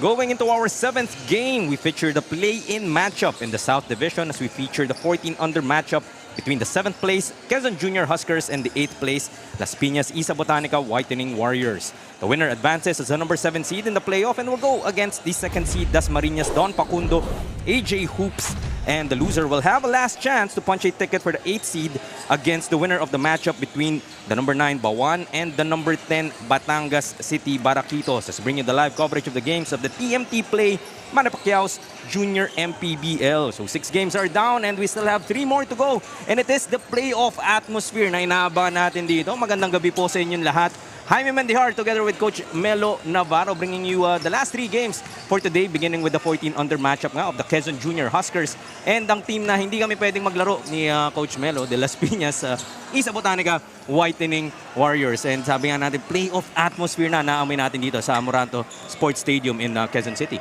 Going into our 7th game, we feature the play-in matchup in the South Division as we feature the 14-under matchup between the 7th place Quezon Junior Huskers and the 8th place Las Piñas Isa Botanica Whitening Warriors. The winner advances as the number 7 seed in the playoff and will go against the 2nd seed Dasmariñas Don Facundo AJ Hoops, and the loser will have a last chance to punch a ticket for the 8th seed against the winner of the matchup between the number 9 Bawan and the number 10 Batangas City Baraquitos. Let's bring you the live coverage of the games of the TMT Play Manny Pacquiao's Junior MPBL. So 6 games are down and we still have 3 more to go. And it is the playoff atmosphere na inaabangan natin dito. Magandang gabi po sa inyong lahat. Jaime Mendihar together with Coach Melo Navarro bringing you the last 3 games for today, beginning with the 14-under matchup nga of the Quezon Junior Huskers and ang team na hindi kami pwedeng maglaro ni Coach Melo de Las Piñas, Isa Botanica Whitening Warriors. And sabi nga natin, playoff atmosphere na naamoy natin dito sa Amoranto Sports Stadium in Quezon City.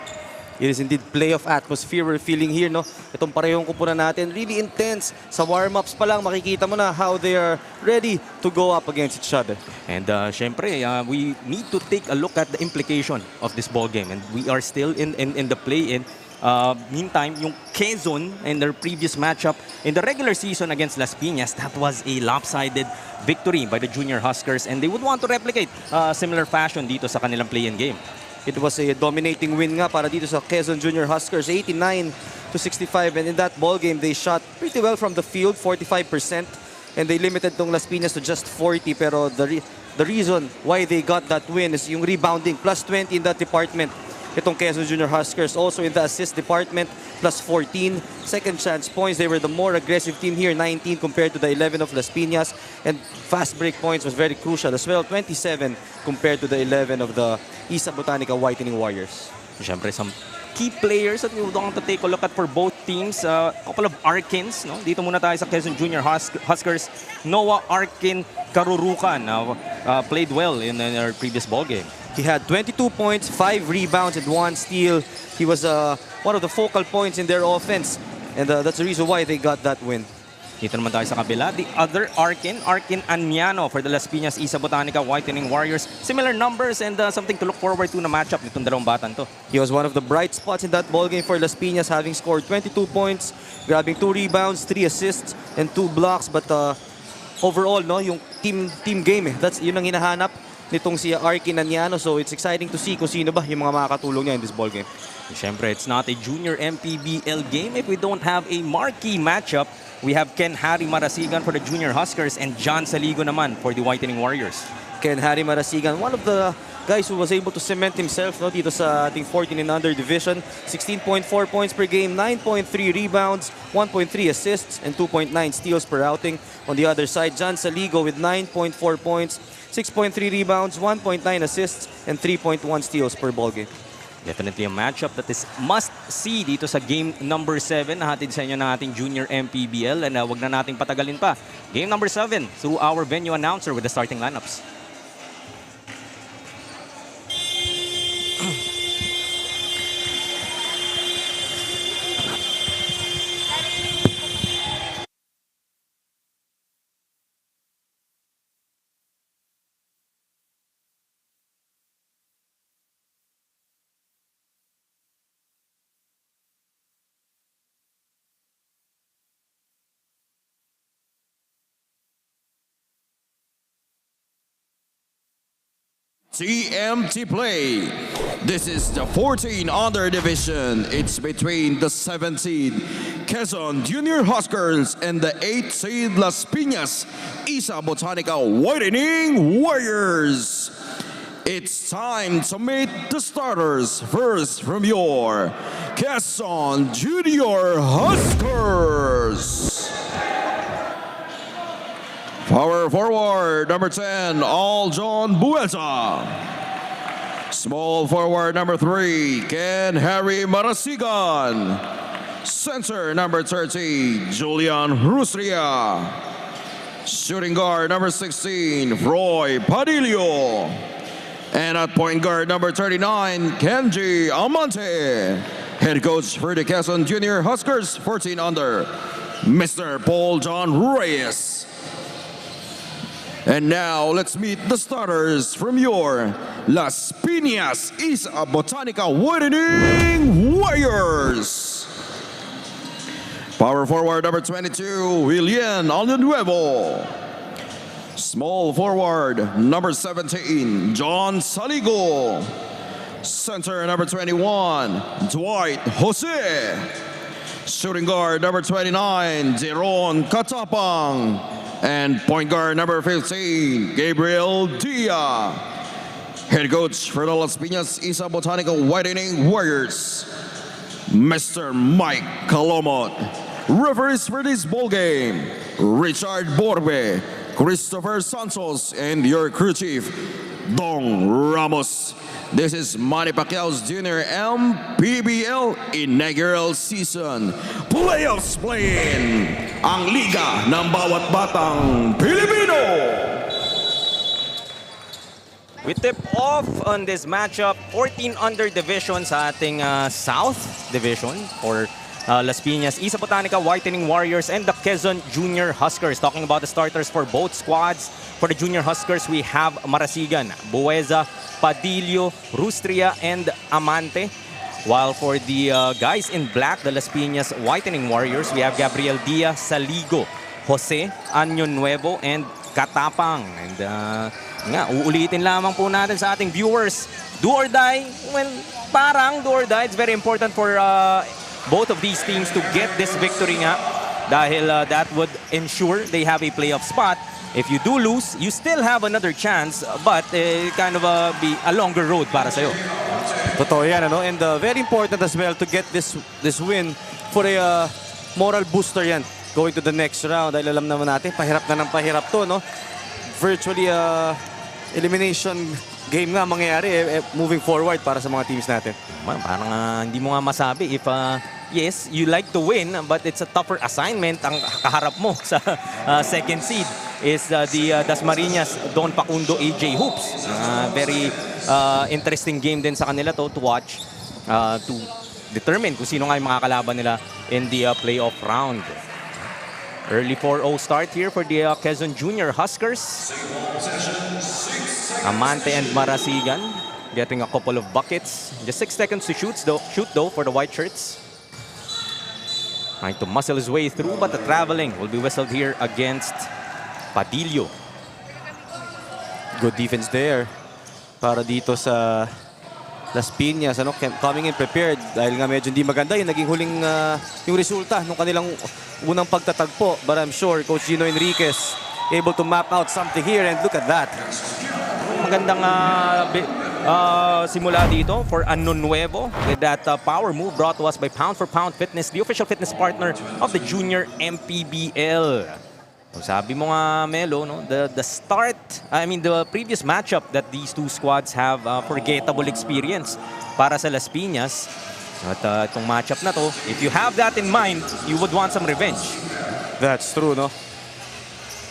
It is indeed playoff atmosphere we're feeling here, no? Itong parehong kupunan natin, really intense. Sa warm-ups pa lang, makikita mo na how they are ready to go up against each other. And syempre, we need to take a look at the implication of this ball game. And we are still in the play-in. Meantime, yung Quezon in their previous matchup in the regular season against Las Piñas, that was a lopsided victory by the Junior Huskers. And they would want to replicate similar fashion dito sa kanilang play-in game. It was a dominating win nga para dito sa Quezon Junior Huskers, 89-65. And in that ball game, they shot pretty well from the field, 45%. And they limited tong Las Piñas to just 40. Pero the reason why they got that win is yung rebounding, plus 20 in that department. Itong Quezon Junior Huskers also in the assist department, plus 14. Second chance points, they were the more aggressive team here, 19 compared to the 11 of Las Piñas. And fast break points was very crucial as well, 27 compared to the 11 of the Isa Botanica Whitening Warriors. Siyempre, some key players that we would want to take a look at for both teams. A couple of Arkins, no? Dito muna tayo sa Quezon Junior Huskers. Noah Arkin Karurukan played well in our previous ball game. He had 22 points, 5 rebounds, and 1 steal. He was one of the focal points in their offense, and that's the reason why they got that win. Dito naman tayo sa kabila. The other Arkin Aniano for the Las Piñas Isa Botanica Whitening Warriors. Similar numbers and something to look forward to na matchup nitong dalawang batan to. He was one of the bright spots in that ball game for Las Piñas, having scored 22 points, grabbing 2 rebounds, 3 assists, and 2 blocks. But overall, no, yung team game, that's yun ang hinahanap nitong si Arkin Aniano. So it's exciting to see kung sino ba yung mga makakatulong niya in this ball game. Siyempre, it's not a junior MPBL game if we don't have a marquee matchup. We have Ken Harry Marasigan for the Junior Huskers and John Saligo naman for the Whitening Warriors. Ken Harry Marasigan, one of the guys who was able to cement himself, no, dito sa ating 14 and under division. 16.4 points per game, 9.3 rebounds, 1.3 assists, and 2.9 steals per outing. On the other side, John Saligo with 9.4 points, 6.3 rebounds, 1.9 assists, and 3.1 steals per ball game. Definitely a matchup that is must-see dito sa game number 7 na hatid sa inyo ng ating Junior MPBL. And wag na nating patagalin pa. Game number 7 through our venue announcer with the starting lineups. TMT Play. This is the 14-under division. It's between the 7th seed Quezon Junior Huskers and the 8th seed Las Piñas Isa Botanica Whitening Warriors. It's time to meet the starters. First from your Quezon Junior Huskers. Power forward, number 10, Aljon Buesa. Small forward, number 3, Ken Harry Marasigan. Center, number 30, Julian Rustria. Shooting guard, number 16, Roy Padillo. And at point guard, number 39, Kenji Amante. Head coach for the Quezon Junior Huskers, 14 under, Mr. Paul John Reyes. And now, let's meet the starters from your Las Piñas Botanica Widening Warriors. Power forward number 22, Willian Alnuevo. Small forward number 17, John Saligo. Center number 21, Dwight Jose. Shooting guard number 29, Jeron Katapang. And point guard number 15, Gabriel Dia. Head coach for the Las Piñas Botanica Widening Warriors, Mr. Mike Calomot. Referees for this ball game, Richard Borbe, Christopher Santos, and your crew chief, Dong Ramos. This is Manny Pacquiao's Junior MPBL inaugural season. Playoffs playing ang liga ng bawat batang Pilipino. We tip off on this matchup, 14 under division sa ating South Division for Las Piñas Botanica Whitening Warriors and the Quezon Junior Huskers. Talking about the starters for both squads. For the Junior Huskers, we have Marasigan, Bueza, Padillo, Rustria, and Amante. While for the guys in black, the Las Piñas Whitening Warriors, we have Gabriel Dia, Saligo, Jose, Año Nuevo, and Katapang. And nga, uulitin lamang po natin sa ating viewers. Do or die? Well, parang do or die. It's very important for both of these teams to get this victory nga. Dahil that would ensure they have a playoff spot. If you do lose, you still have another chance, but kind of be a longer road para sa'yo. Totoo yan, ano? And very important as well to get this win for a moral booster yan going to the next round. Dahil alam naman natin, pahirap na ng pahirap to, no? Virtually elimination game nga mangyayari moving forward para sa mga teams natin. Parang hindi mo nga masabi if yes, you like to win, but it's a tougher assignment. Ang kaharap mo sa second seed is the Dasmariñas Don Facundo AJ Hoops. Very interesting game din sa kanila to watch to determine kung sino nga yung makakalaban nila in the playoff round. Early 4-0 start here for the Quezon Junior Huskers. Amante and Marasigan getting a couple of buckets. Just 6 seconds to shoot though for the white shirts. Trying to muscle his way through, but the traveling will be whistled here against Padillo. Good defense there para dito sa Las Piñas, ano, coming in prepared dahil nga medyo hindi maganda yung naging huling yung resulta ng kanilang unang pagtatagpo. But I'm sure Coach Gino Enriquez able to map out something here, and look at that. Magandang simula dito for Año Nuevo with that power move brought to us by Pound for Pound Fitness, the official fitness partner of the Junior MPBL. Sabi mo nga, Melo, no? the previous matchup that these two squads have forgettable experience para sa Las Piñas. At itong matchup na to, if you have that in mind, you would want some revenge. That's true, no?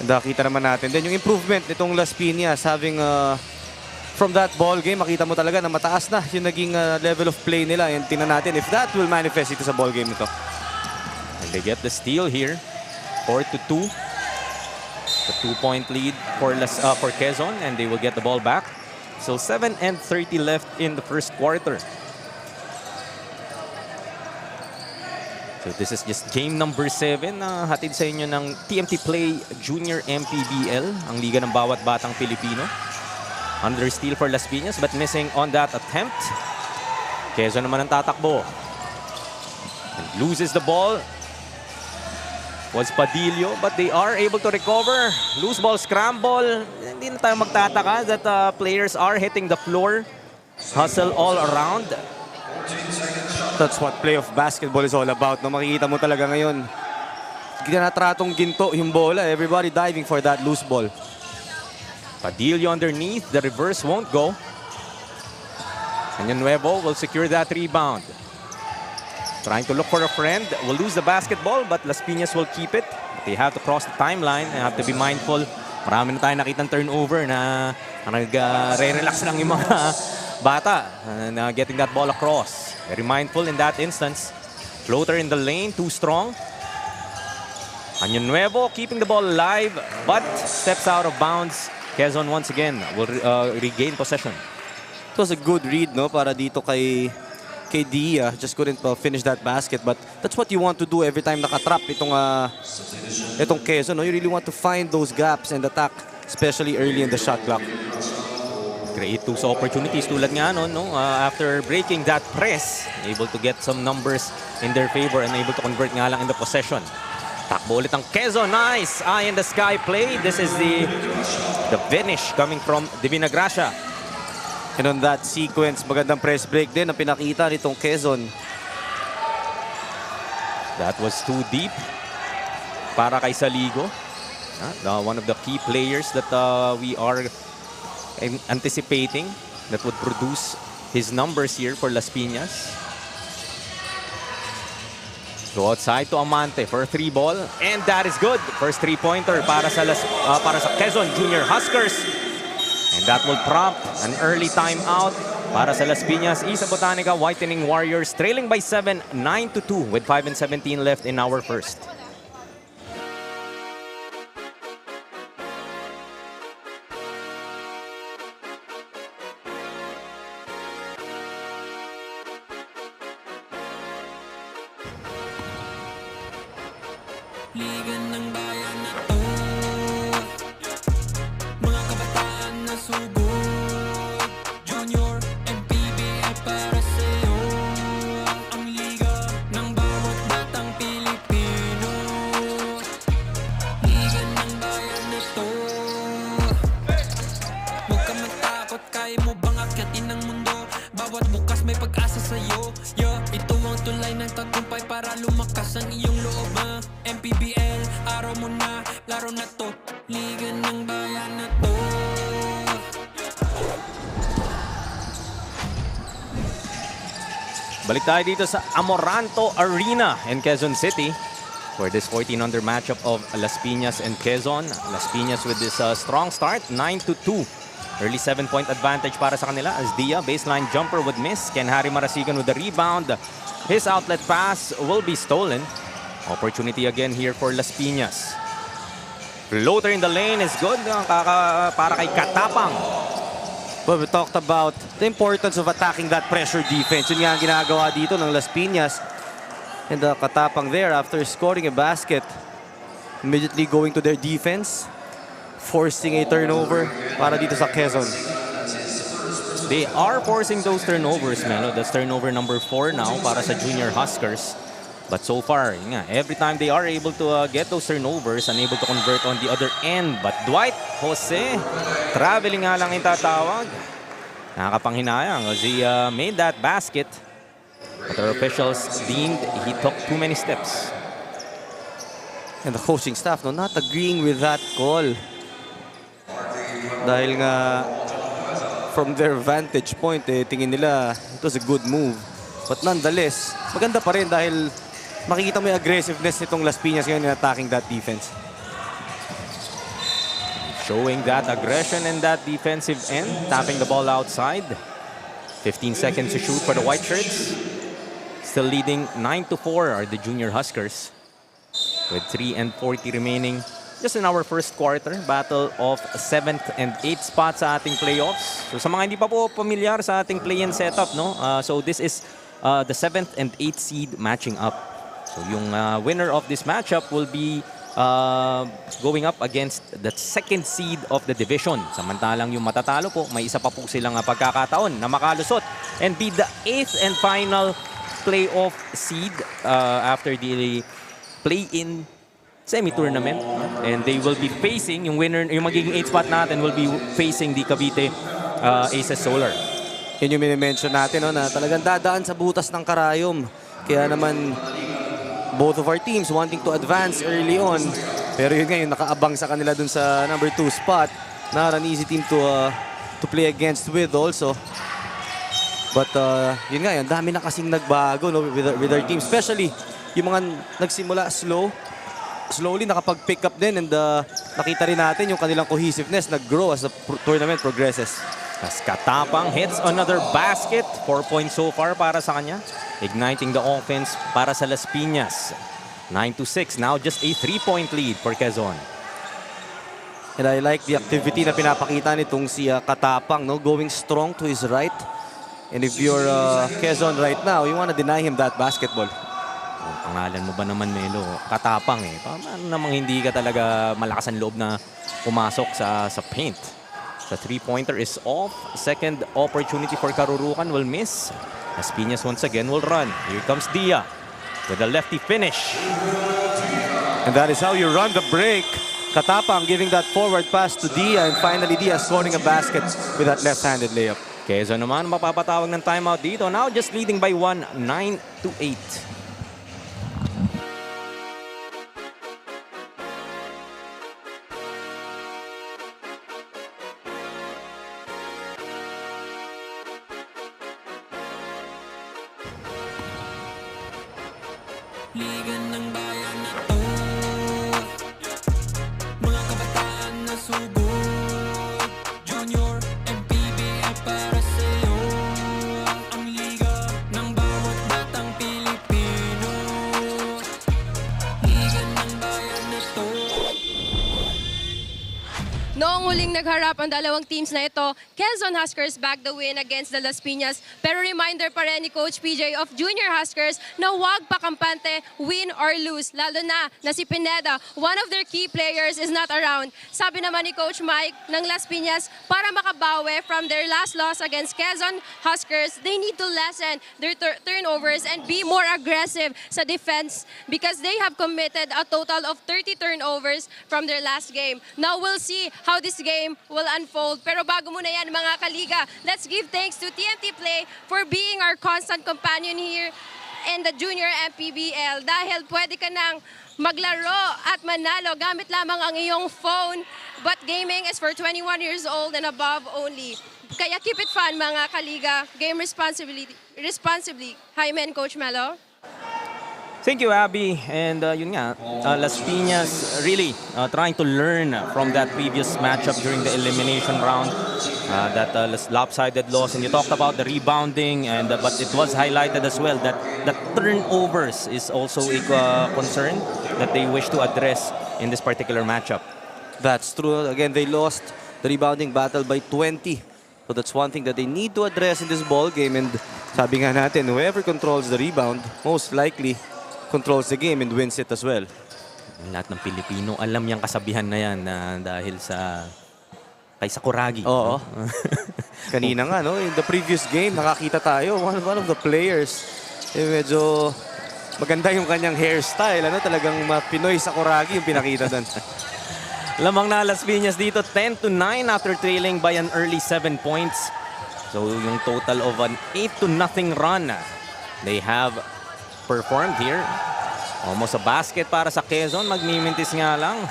And nakita naman natin din yung improvement nitong Las Piñas having from that ball game, makita mo talaga na mataas na yung naging level of play nila, and tingnan natin if that will manifest ito sa ball game nito. And they get the steal here, 4-2. The 2-point lead for Quezon, and they will get the ball back. So 7:30 left in the first quarter. So this is just game number 7 na hatid sa inyo ng TMT Play Junior MPBL, ang liga ng bawat batang Pilipino. Under steal for Las Piñas, but missing on that attempt. Quezon naman ang tatakbo. And loses the ball. Was Padillo, but they are able to recover. Loose ball scramble. Hindi na tayo magtataka that players are hitting the floor. Hustle all around. That's what playoff basketball is all about. No, makikita mo talaga ngayon, ginatratong ginto yung bola. Everybody diving for that loose ball. Padillo underneath. The reverse won't go. Año Nuevo will secure that rebound. Trying to look for a friend. Will lose the basketball, but Las Piñas will keep it. They have to cross the timeline and have to be mindful. Marami na tayo nakitang turnover na nag-relax lang yung mga bata and getting that ball across. Very mindful in that instance. Floater in the lane, too strong. Año Nuevo keeping the ball alive, but steps out of bounds. Quezon once again will regain possession. It was a good read, no, para dito kay Dia. Just couldn't finish that basket, but that's what you want to do every time nakatrap itong Quezon, no? You really want to find those gaps and attack, especially early in the shot clock. Create those opportunities tulad nga no, after breaking that press, able to get some numbers in their favor and able to convert nga lang in the possession. Takbo ulit ang Quezon. Nice eye in the sky play. This is the finish coming from Divina Gracia. And on that sequence, magandang press break din ang pinakita nitong Quezon. That was too deep para kay Saligo. One of the key players that we are anticipating that would produce his numbers here for Las Piñas. Go outside to Amante for a 3 ball, and that is good. First 3-pointer para sa Quezon Junior Huskers. And that will prompt an early timeout para sa Las Piñas Isa Botanica Whitening Warriors, trailing by 7, 9-2 with 5:17 left in our first. Ligan ng bayan na to, mga kabataan na sugod, Junior, MPBL para sa'yo. Ang liga ng bawat batang Pilipino. Ligan ng bayan na to, huwag ka matakot, kaya mo bang akyatin ang mundo? Bawat bukas may pag-asa sa'yo. Ito ang tulay ng tagumpay para lumakas ang iyong loob. MPBL, araw mo na, laro na to. Liga ng bayan na to. Balik tayo dito sa Amoranto Arena in Quezon City for this 14-under matchup of Las Piñas and Quezon. Las Piñas with this strong start, 9-2. Early 7-point advantage para sa kanila as Dia, baseline jumper would miss. Ken Harry Marasigan with the rebound. His outlet pass will be stolen. Opportunity again here for Las Piñas. Floater in the lane is good para kay Katapang. Well, we talked about the importance of attacking that pressure defense. Yun nga ang ginagawa dito ng Las Piñas. And Katapang there after scoring a basket, immediately going to their defense, forcing a turnover para dito sa Quezon. They are forcing those turnovers, Melo. That's turnover number 4 now para sa Junior Huskers. But so far, every time they are able to get those turnovers, unable to convert on the other end. But Dwight Jose, traveling nga lang yung tatawag. Nakakapanghinayang as he made that basket. But our officials deemed he took too many steps. And the coaching staff not agreeing with that call. Dahil nga from their vantage point, tingin nila it was a good move. But nonetheless, maganda pa rin dahil makikita mo yung aggressiveness nitong Las Piñas ngayon in attacking that defense. Showing that aggression and that defensive end, tapping the ball outside. 15 seconds to shoot for the White Shirts. Still leading 9-4 are the Junior Huskers with 3:40 remaining. Just in our first quarter, battle of 7th and 8th spots sa ating playoffs. So sa mga hindi pa po pamilyar sa ating play-in setup, so this is the 7th and 8th seed matching up. So yung winner of this matchup will be going up against the 2nd seed of the division. Samantalang yung matatalo po, may isa pa po silang pagkakataon na makalusot and be the 8th and final playoff seed after the play-in semi-tournament, and they will be facing yung winner, yung magiging 8th spot natin will be facing the Cavite Aces Solar. Yun yung minimension natin na talagang dadaan sa butas ng karayom. Kaya naman both of our teams wanting to advance early on, pero yun nga yung nakaabang sa kanila dun sa number 2 spot. Not an easy team to play against with also. But yun nga, yung dami na kasing nagbago with our team, especially yung mga nagsimula slowly nakapag-pick up din, and nakita rin natin yung kanilang cohesiveness nag-grow as the tournament progresses. As Katapang hits another basket, 4 points so far para sa kanya, igniting the offense para sa Las Piñas. 9-6, now just a 3-point lead for Quezon. And I like the activity na pinapakita nitong si Katapang, no? Going strong to his right. And if you're Quezon right now, you want to deny him that basketball. Oh, pangalan mo ba naman, Melo? Katapang eh. Paano namang hindi ka talaga malakas ang loob na pumasok sa paint? The three-pointer is off. Second opportunity for Karurukan will miss. As Piñas once again will run. Here comes Dia with a lefty finish. And that is how you run the break. Katapang giving that forward pass to Dia, and finally Dia scoring a basket with that left-handed layup. Quezon naman mapapatawag ng timeout dito. Now just leading by 1, 9-8. Liga ng bayan na to, mga kabataan na sugod. Junior, MPBL para sa'yo. Ang liga ng bawat batang Pilipino. Liga ng bayan na to. Noong huling nagharap ang dalawang teams na ito, Quezon Huskers bagged the win against the Las Piñas. Pero reminder pa rin ni Coach PJ of Junior Huskers na huwag pakampante, win or lose. Lalo na si Pineda, one of their key players is not around. Sabi naman ni Coach Mike ng Las Piñas, para makabawi from their last loss against Quezon Huskers, they need to lessen their turnovers and be more aggressive sa defense because they have committed a total of 30 turnovers from their last game. Now we'll see how this game will unfold. Pero bago muna yan mga kaliga, let's give thanks to TMT Play for being our constant companion here in the Junior MPBL dahil pwede ka nang maglaro at manalo gamit lamang ang iyong phone. But gaming is for 21 years old and above only. Kaya keep it fun mga kaliga. Game responsibly. Hi men, Coach Melo. Thank you, Abby. And yun nga, Las Piñas really trying to learn from that previous matchup during the elimination round. That lopsided loss. And you talked about the rebounding, and but it was highlighted as well that the turnovers is also a concern that they wish to address in this particular matchup. That's true. Again, they lost the rebounding battle by 20. So that's one thing that they need to address in this ball game. And sabi nga natin, whoever controls the rebound, most likely controls the game and wins it as well. Lahat ng Pilipino, alam yung kasabihan na yan na dahil sa kay Sakuragi. Oo. Kanina nga, no? In the previous game, nakakita tayo, one of the players, medyo maganda yung kanyang hairstyle. Ano? Talagang Pinoy Sakuragi yung pinakita doon. Lamang na Las Piñas dito, 10-9 after trailing by an early 7 points. So yung total of an 8-0 run they have performed here. Almost a basket para sa Quezon. Magmimintis nga lang.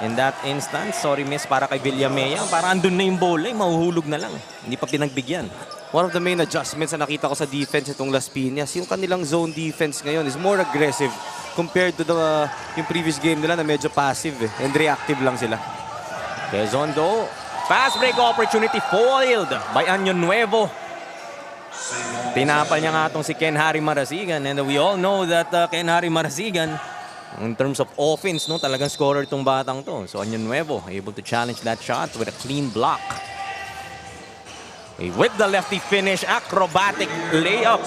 In that instance, sorry miss para kay Villamea. Para andun na yung bola, mahuhulog na lang. Hindi pa pinagbigyan. One of the main adjustments na nakita ko sa defense itong Las Piñas, yung kanilang zone defense ngayon is more aggressive compared to yung previous game nila na medyo passive and reactive lang sila. Quezon though, fast break opportunity foiled by Año Nuevo. Tinapal niya nga itong si Ken Harry Marasigan, and we all know that Ken Harry Marasigan, in terms of offense, no, talagang scorer itong batang to. So Año Nuevo able to challenge that shot with a clean block. With the lefty finish, acrobatic layup.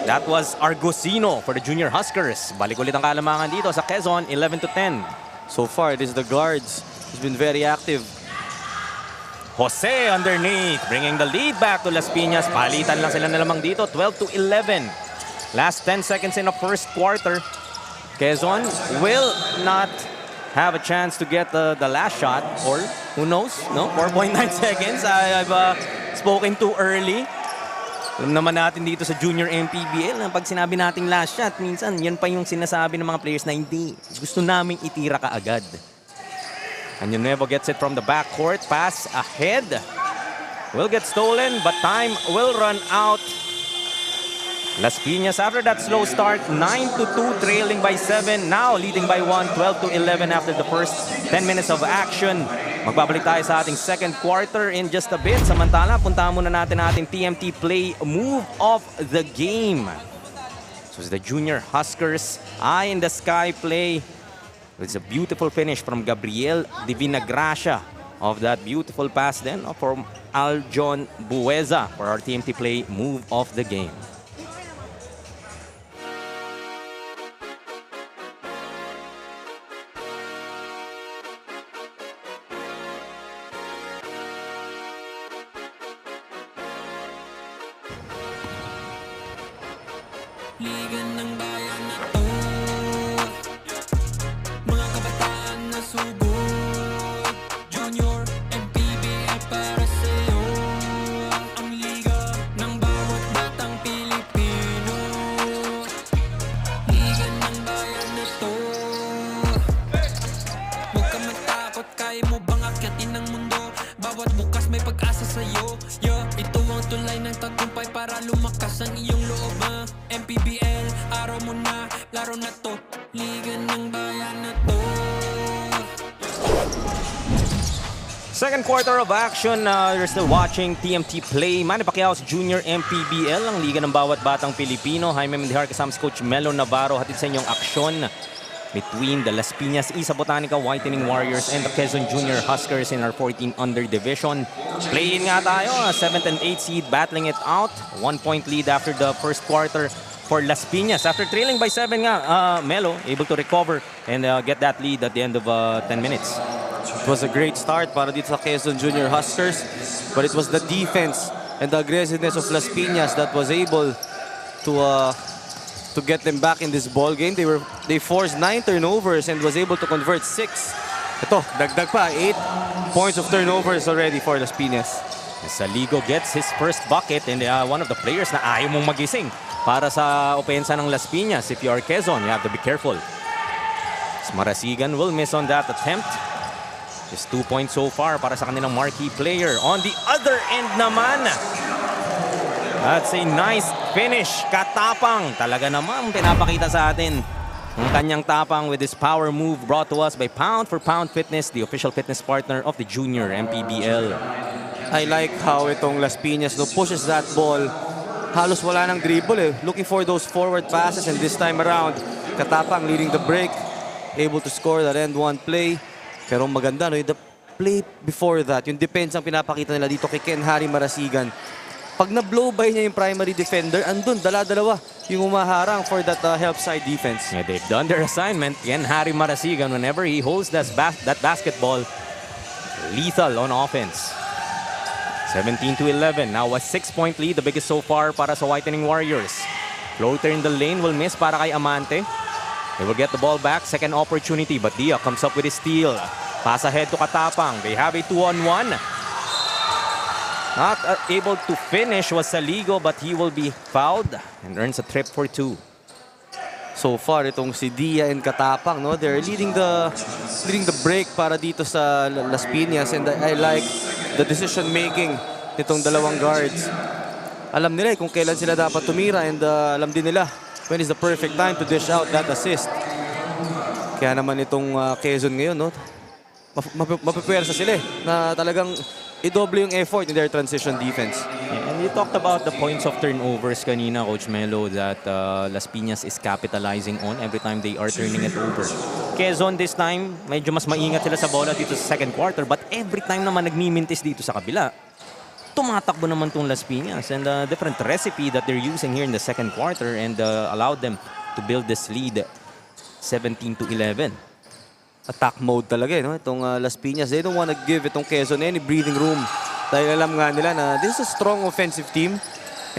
That was Argusino for the Junior Huskers. Balik ulit ang kalamangan dito sa Quezon, 11-10. So far, it is the guards who's been very active. Jose underneath, bringing the lead back to Las Piñas. Palitan lang sila na lamang dito, 12-11. Last 10 seconds in the first quarter. Quezon will not have a chance to get the last shot, or who knows, no? 4.9 seconds. I've spoken too early. Alam naman natin dito sa Junior MPBL na pag sinabi nating last shot, minsan yan pa yung sinasabi ng mga players na hindi. Gusto naming itira ka agad. Año Nuevo gets it from the backcourt. Pass ahead. Will get stolen, but time will run out. Las Piñas, after that slow start, 9-2, trailing by 7. Now leading by 1, 12-11 after the first 10 minutes of action. Magbabalik tayo sa ating second quarter in just a bit. Samantala, puntahan muna natin ating TMT Play move of the game. So it's the Junior Huskers Eye in the Sky play. It's a beautiful finish from Gabriel Divinagracia. of that beautiful pass then from Aljon Bueza for our TMT Play move of the game. Liga ng bayan na to, mga kabataan na sugod, Junior, MPBL para sa'yo. Ang liga ng bawat batang Pilipino, liga ng bayan na to. Huwag ka matakot, kaya mo bang akyatin ang mundo? Bawat bukas may pag-asa sa'yo. Ito ang tulay ng tagumpay para lumakas ang iyong loob. MPBL, araw mo na, laro na to, liga ng bayan na to. Second quarter of action, you're still watching TMT Play. Manny Pacquiao's Junior MPBL, ang liga ng bawat batang Pilipino. Jaime Mendihar kasama si Coach Melo Navarro. Hatid sa inyong aksyon between the Las Piñas Isa Botanica Whitening Warriors and the Quezon Junior Huskers in our 14 under division. Play-in nga tayo, 7th and 8th seed battling it out. 1-point lead after the first quarter for Las Piñas. After trailing by 7 nga, Melo able to recover and get that lead at the end of 10 minutes. It was a great start para dito sa Quezon Junior Huskers, but it was the defense and the aggressiveness of Las Piñas that was able to get them back in this ball game. They forced 9 turnovers and was able to convert 6. Ito, dagdag pa, 8 points of turnovers already for Las Piñas. Saligo gets his first bucket and one of the players na ayaw mong magising para sa opensa ng Las Piñas. If you are Quezon, you have to be careful. Marasigan will miss on that attempt. Just 2 points so far para sa kanilang marquee player. On the other end naman, that's a nice finish. Katapang. Talaga naman pinapakita sa atin ang kanyang tapang with this power move brought to us by Pound for Pound Fitness, the official fitness partner of the Junior MPBL. I like how itong Las Piñas pushes that ball. Halos wala nang dribble eh. Looking for those forward passes, and this time around, Katapang leading the break. Able to score that end one play. Pero maganda, no? The play before that, yung defense ang pinapakita nila dito kay Ken Harry Marasigan. Pag na-blow by niya yung primary defender, andun, dala-dalawa yung umaharang for that help side defense. Yeah, they've done their assignment. Ken Harry Marasigan, whenever he holds that basketball, lethal on offense. 17-11. Now a 6-point lead, the biggest so far para sa Whitening Warriors. Floater in the lane will miss para kay Amante. They will get the ball back. Second opportunity, but Dia comes up with a steal. Pass ahead to Katapang. They have a 2-on-1. Not able to finish was Saligo, but he will be fouled and earns a trip for 2. So far, itong si Dia and Katapang, no? They're leading the break para dito sa Las Piñas, and I like the decision-making nitong dalawang guards. Alam nila kung kailan sila dapat tumira, and alam din nila when is the perfect time to dish out that assist. Kaya naman itong Quezon ngayon, no? Mapipwersa sila na talagang i-double yung effort in their transition defense. Yeah, and you talked about the points of turnovers kanina, Coach Melo, that Las Piñas is capitalizing on every time they are turning it over. Quezon this time, medyo mas maingat sila sa bola dito sa second quarter, but every time naman nagmimintis dito sa kabila, tumatakbo naman tong Las Piñas, and a different recipe that they're using here in the second quarter and allowed them to build this lead 17-11. Attack mode talaga, no? Itong Las Piñas, they don't want to give itong Quezon any breathing room. Dahil alam nga nila na this is a strong offensive team.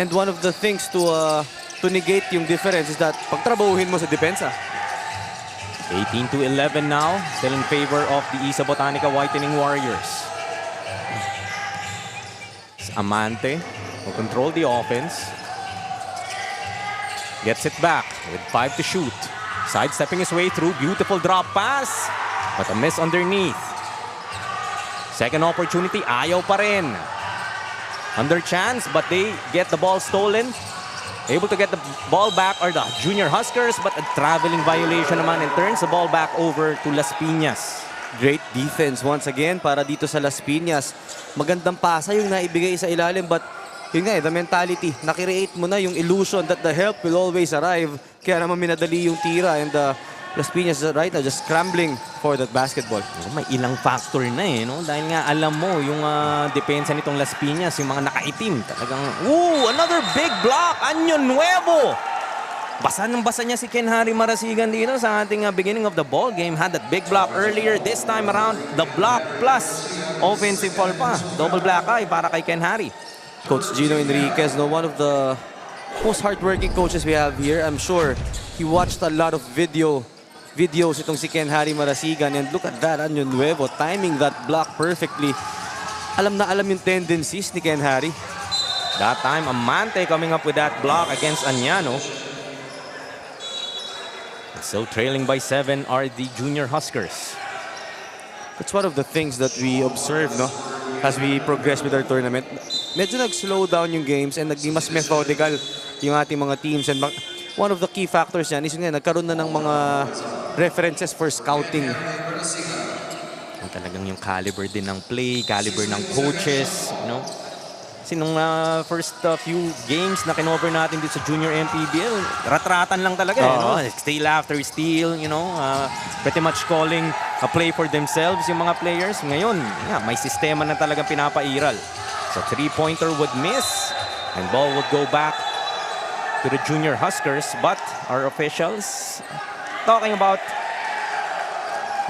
And one of the things to negate yung difference is that pagtrabahuhin mo sa depensa. 18-11 now, still in favor of the Isa Botanica Whitening Warriors. Amante will control the offense. Gets it back with 5 to shoot. Sidestepping his way through. Beautiful drop pass. But a miss underneath. Second opportunity. Ayaw pa rin. Under chance, but they get the ball stolen. Able to get the ball back are the Junior Huskers, but a traveling violation naman and turns the ball back over to Las Piñas. Great defense once again para dito sa Las Piñas. Magandang pasa yung naibigay sa ilalim, but yun nga the mentality. Nakreate mo na yung illusion that the help will always arrive. Kaya naman minadali yung tira, and Las Piñas right now just scrambling for that basketball. May ilang factor na no? Dahil nga alam mo, yung depensa nitong Las Piñas, yung mga nakaitim, talagang, another big block! Año Nuevo! Basa niya si Ken Harry Marasigan dito sa ating beginning of the ball game. Had that big block earlier. This time around, the block plus offensive foul pa. Double black eye para kay Ken Harry. Coach Gino Enriquez, one of the most hardworking coaches we have here. I'm sure he watched a lot of videos itong si Ken Harry Marasigan, and look at that, Año Nuevo timing that block perfectly. Alam na alam yung tendencies ni Ken Harry. That time, Amante coming up with that block against Añano. Still trailing by 7 are the Junior Huskers. That's one of the things that we observe, no, as we progress with our tournament. Medyo nag-slow down yung games and naging mas methodical yung ating mga teams, and one of the key factors yan is nagkaroon na ng mga references for scouting. Talagang yung caliber din ng play, caliber ng coaches, Kasi nung first few games na kinover natin dito sa Junior MPBL, ratratan lang talaga. Steal after steal, pretty much calling a play for themselves yung mga players. Ngayon, may sistema na talagang pinapairal. So three-pointer would miss and ball would go back to the Junior Huskers. But our officials talking about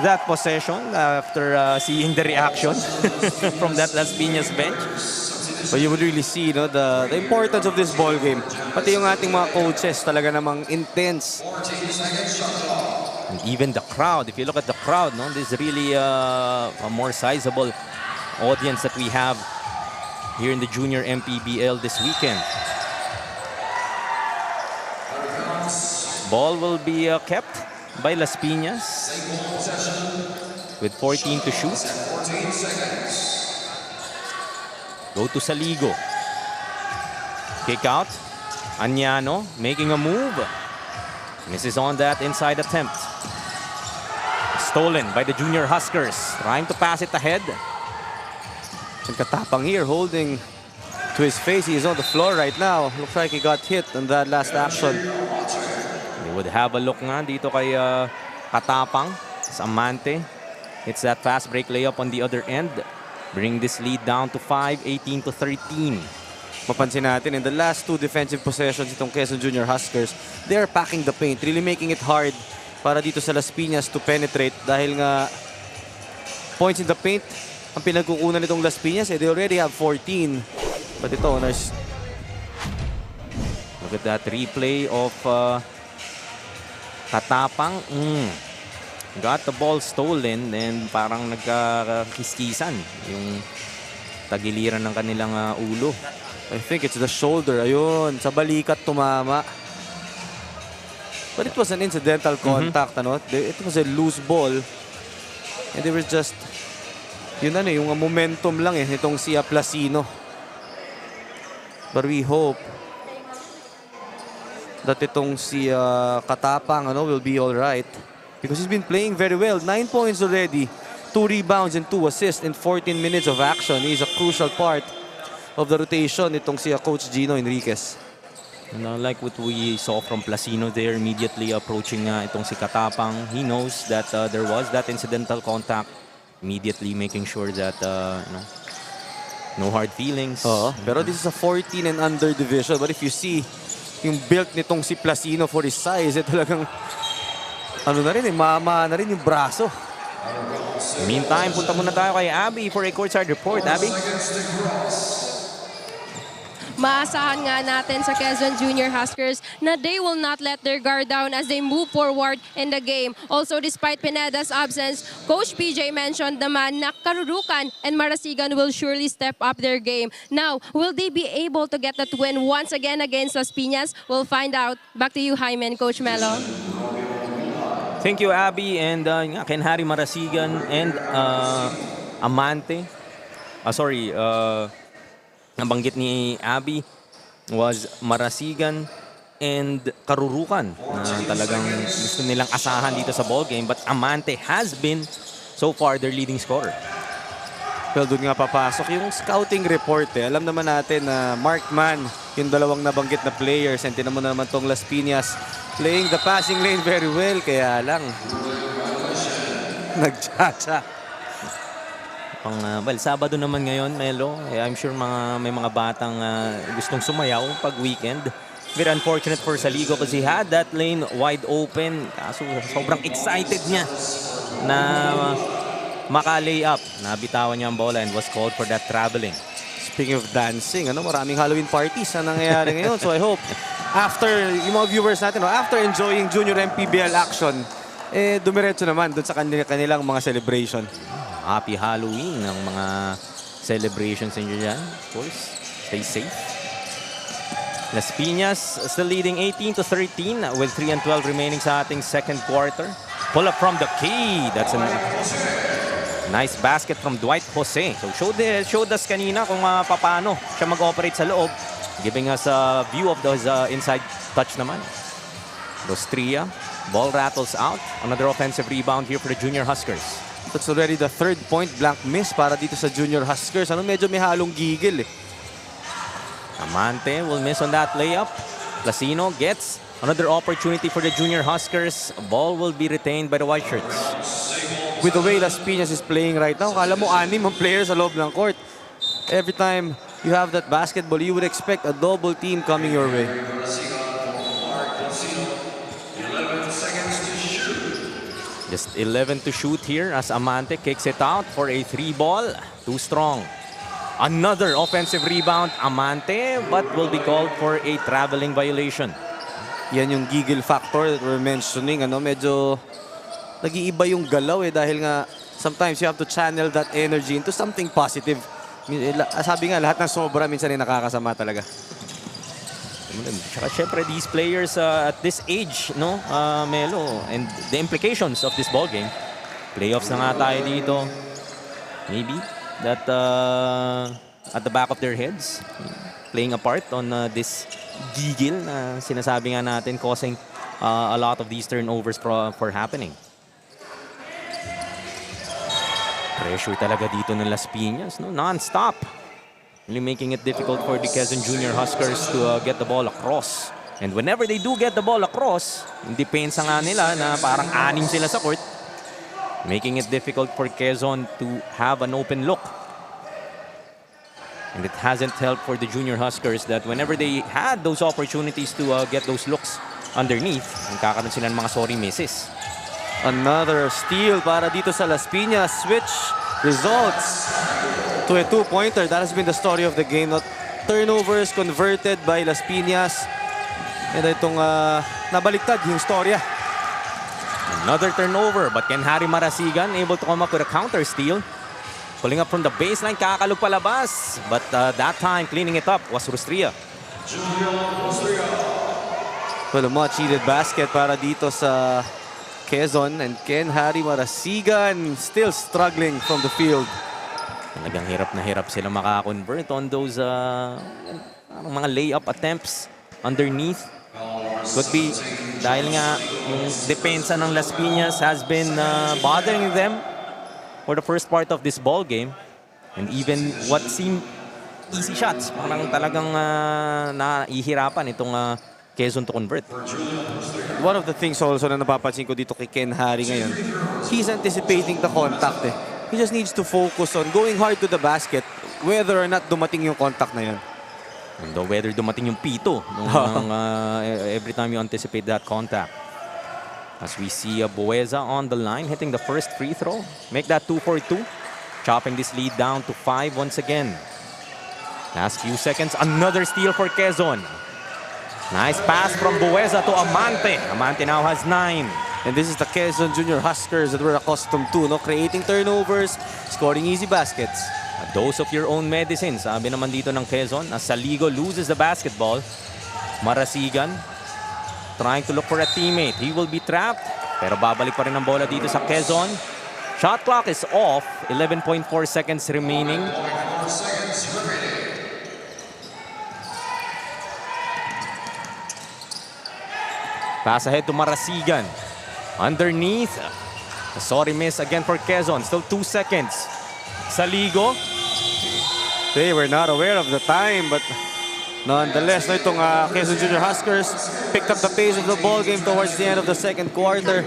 that possession after seeing the reaction from that Las Piñas bench. So you would really see the importance of this ball game. Pati yung ating mga coaches talaga namang intense. And even the crowd, if you look at the crowd, this is really a more sizable audience that we have here in the Junior MPBL this weekend. Ball will be kept by Las Piñas with 14 to shoot. Go to Saligo. Kick out. Añano making a move. Misses on that inside attempt. Stolen by the Junior Huskers. Trying to pass it ahead. And Katapang here holding to his face. He is on the floor right now. Looks like he got hit on that last action. They would have a look nga dito kay Katapang. Sa Amante. It's that fast break layup on the other end. Bring this lead down to 5, 18 to 13. Mapansin natin in the last two defensive possessions itong Quezon Junior Huskers, they are packing the paint, really making it hard para dito sa Las Piñas to penetrate dahil nga points in the paint ang pinagkukunan nitong Las Piñas. They already have 14. But ito, nice. Look at that replay of Katapang. Got the ball stolen and parang nagkakiskisan yung tagiliran ng kanilang ulo. I think it's the shoulder. Ayun, sa balikat tumama. But it was an incidental contact, It was a loose ball. And they were just, yung momentum lang nitong si Placino. But we hope that itong si Katapang will be all right. Because he's been playing very well. 9 points already, 2 rebounds and 2 assists in 14 minutes of action. He's a crucial part of the rotation itong si Coach Gino Enriquez. And like what we saw from Placino there, immediately approaching itong si Katapang. He knows that there was that incidental contact. Immediately making sure that no hard feelings. Pero this is a 14 and under division. But if you see yung build nitong si Placino for his size, talagang mama na rin yung braso. Meantime, punta muna tayo kay Abby for a courtside report. Abby? Maasahan nga natin sa Quezon Junior Huskers na they will not let their guard down as they move forward in the game. Also, despite Pineda's absence, Coach PJ mentioned naman na Karurukan and Marasigan will surely step up their game. Now, will they be able to get that win once again against Las Piñas? We'll find out. Back to you, Jaime and Coach Melo. Thank you, Abby, and Ken Harry Marasigan and Amante. Nabanggit ni Abby was Marasigan and Karurukan. Talagang gusto nilang asahan dito sa ball game, but Amante has been so far their leading scorer. Well, doon nga papasok yung scouting report. Alam naman natin na marked man yung dalawang nabanggit na players, and tinan mo naman tong Las Piñas Playing the passing lane very well, kaya lang nagtsatsa. Well, Sabado naman ngayon, Melo. I'm sure may mga batang gustong sumayaw pag weekend. Very unfortunate for Saligo because he had that lane wide open. Kaso sobrang excited niya na maka-lay up. Nabitawan niya ang bola and was called for that traveling. Speaking of dancing, maraming Halloween parties na nangyayari ngayon. So I hope after, yung mga viewers natin, after enjoying Junior MPBL action, dumiretso naman doon sa kanilang mga celebration. Happy Halloween ng mga celebrations ninyo dyan. Of course, stay safe. Las Piñas still leading 18-13 with 3 and 12 remaining sa ating second quarter. Pull up from the key. That's a nice basket from Dwight Jose. So showed us kanina kung paano siya mag-operate sa loob. Giving us a view of those inside touch naman. Rostria, ball rattles out. Another offensive rebound here for the Junior Huskers. That's already the third point blank miss para dito sa Junior Huskers. Medyo may halong gigil eh. Amante will miss on that layup. Placino gets another opportunity for the Junior Huskers. Ball will be retained by the White Shirts. With the way Las Piñas is playing right now, kala mo 6 ang players sa loob ng court. Every time you have that basketball, you would expect a double team coming your way. Just 11 to shoot here as Amante kicks it out for a 3 ball. Too strong. Another offensive rebound, Amante, but will be called for a traveling violation. Yan yung giggle factor that we're mentioning. Medyo nag-iiba yung galaw dahil nga sometimes you have to channel that energy into something positive. Sabi nga, lahat ng sobra minsan ay nakakasama talaga. Tsaka syempre these players at this age, no, Melo, and the implications of this ball game. Playoffs na nga tayo dito. Maybe that at the back of their heads, playing a part on this gigil na sinasabi nga natin causing a lot of these turnovers for happening. Pressure talaga dito ng Las Piñas, no? Non-stop. Really making it difficult for the Quezon Junior Huskers to get the ball across. And whenever they do get the ball across, hindi pensa nga nila na parang 6 sila sa court. Making it difficult for Quezon to have an open look. And it hasn't helped for the Junior Huskers that whenever they had those opportunities to get those looks underneath, nagkakaroon sila ng mga sorry misses. Another steal para dito sa Las Piñas. Switch results to a 2-pointer. That has been the story of the game. Not turnovers converted by Las Piñas. And itong nabaliktad yung storya. Another turnover, but can Harry Marasigan able to come up with a counter steal? Pulling up from the baseline, kakalog palabas. But that time, cleaning it up was Rustria. Well, a much needed basket para dito sa Quezon, and Ken Harry Marasigan still struggling from the field. Talagang hirap na hirap sila makakonvert on those mga layup attempts underneath. Could be dahil nga yung depensa ng Las Piñas has been bothering them for the first part of this ball game. And even what seemed easy shots, parang talagang naihirapan itong Quezon to convert. One of the things also na napapansin ko dito kay Ken Harry ngayon, he's anticipating the contact eh. He just needs to focus on going hard to the basket whether or not dumating yung contact na yun. And whether dumating yung pito every time you anticipate that contact. As we see Bueza on the line hitting the first free throw. Make that 2 for 2. Chopping this lead down to 5 once again. Last few seconds, another steal for Quezon. Nice pass from Bueza to Amante. Amante now has 9. And this is the Quezon Junior Huskers that we're accustomed to, no? Creating turnovers, scoring easy baskets. A dose of your own medicine, sabi naman dito ng Quezon. As Saligo loses the basketball, Marasigan trying to look for a teammate. He will be trapped, pero babalik pa rin ang bola dito sa Quezon. Shot clock is off. 11.4 seconds remaining. Pass ahead to Marasigan. Underneath. A sorry miss again for Quezon. Still 2 seconds. Saligo. They were not aware of the time, but Nonetheless, no, itong Quezon Junior Huskers picked up the pace of the ball game towards the end of the second quarter.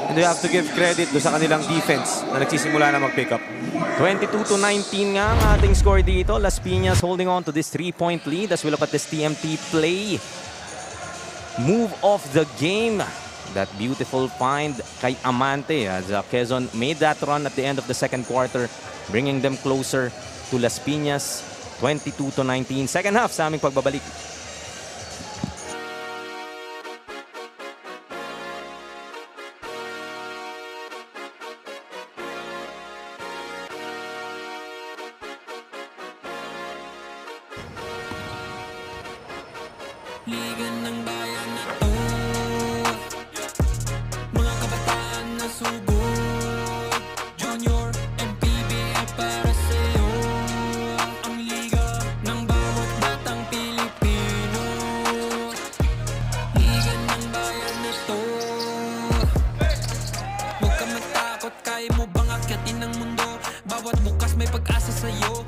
And we have to give credit do sa kanilang defense na nagsisimula na mag-pick up. 22-19 nga ang ating score dito. Las Piñas holding on to this 3-point lead as we look at this TMT play. Move of the game. That beautiful find kay Amante as Quezon made that run at the end of the second quarter, bringing them closer to Las Piñas. 22-19. Second half sa aming pagbabalik. Liga ng bayan na to, mga kabataan na sugod, Junior, MPBL para sa'yo. Ang liga ng bawat batang Pilipino. Liga ng bayan na to, huwag ka matakot, kaya mo bang akyatin ang mundo? Bawat bukas may pag-asa sa'yo.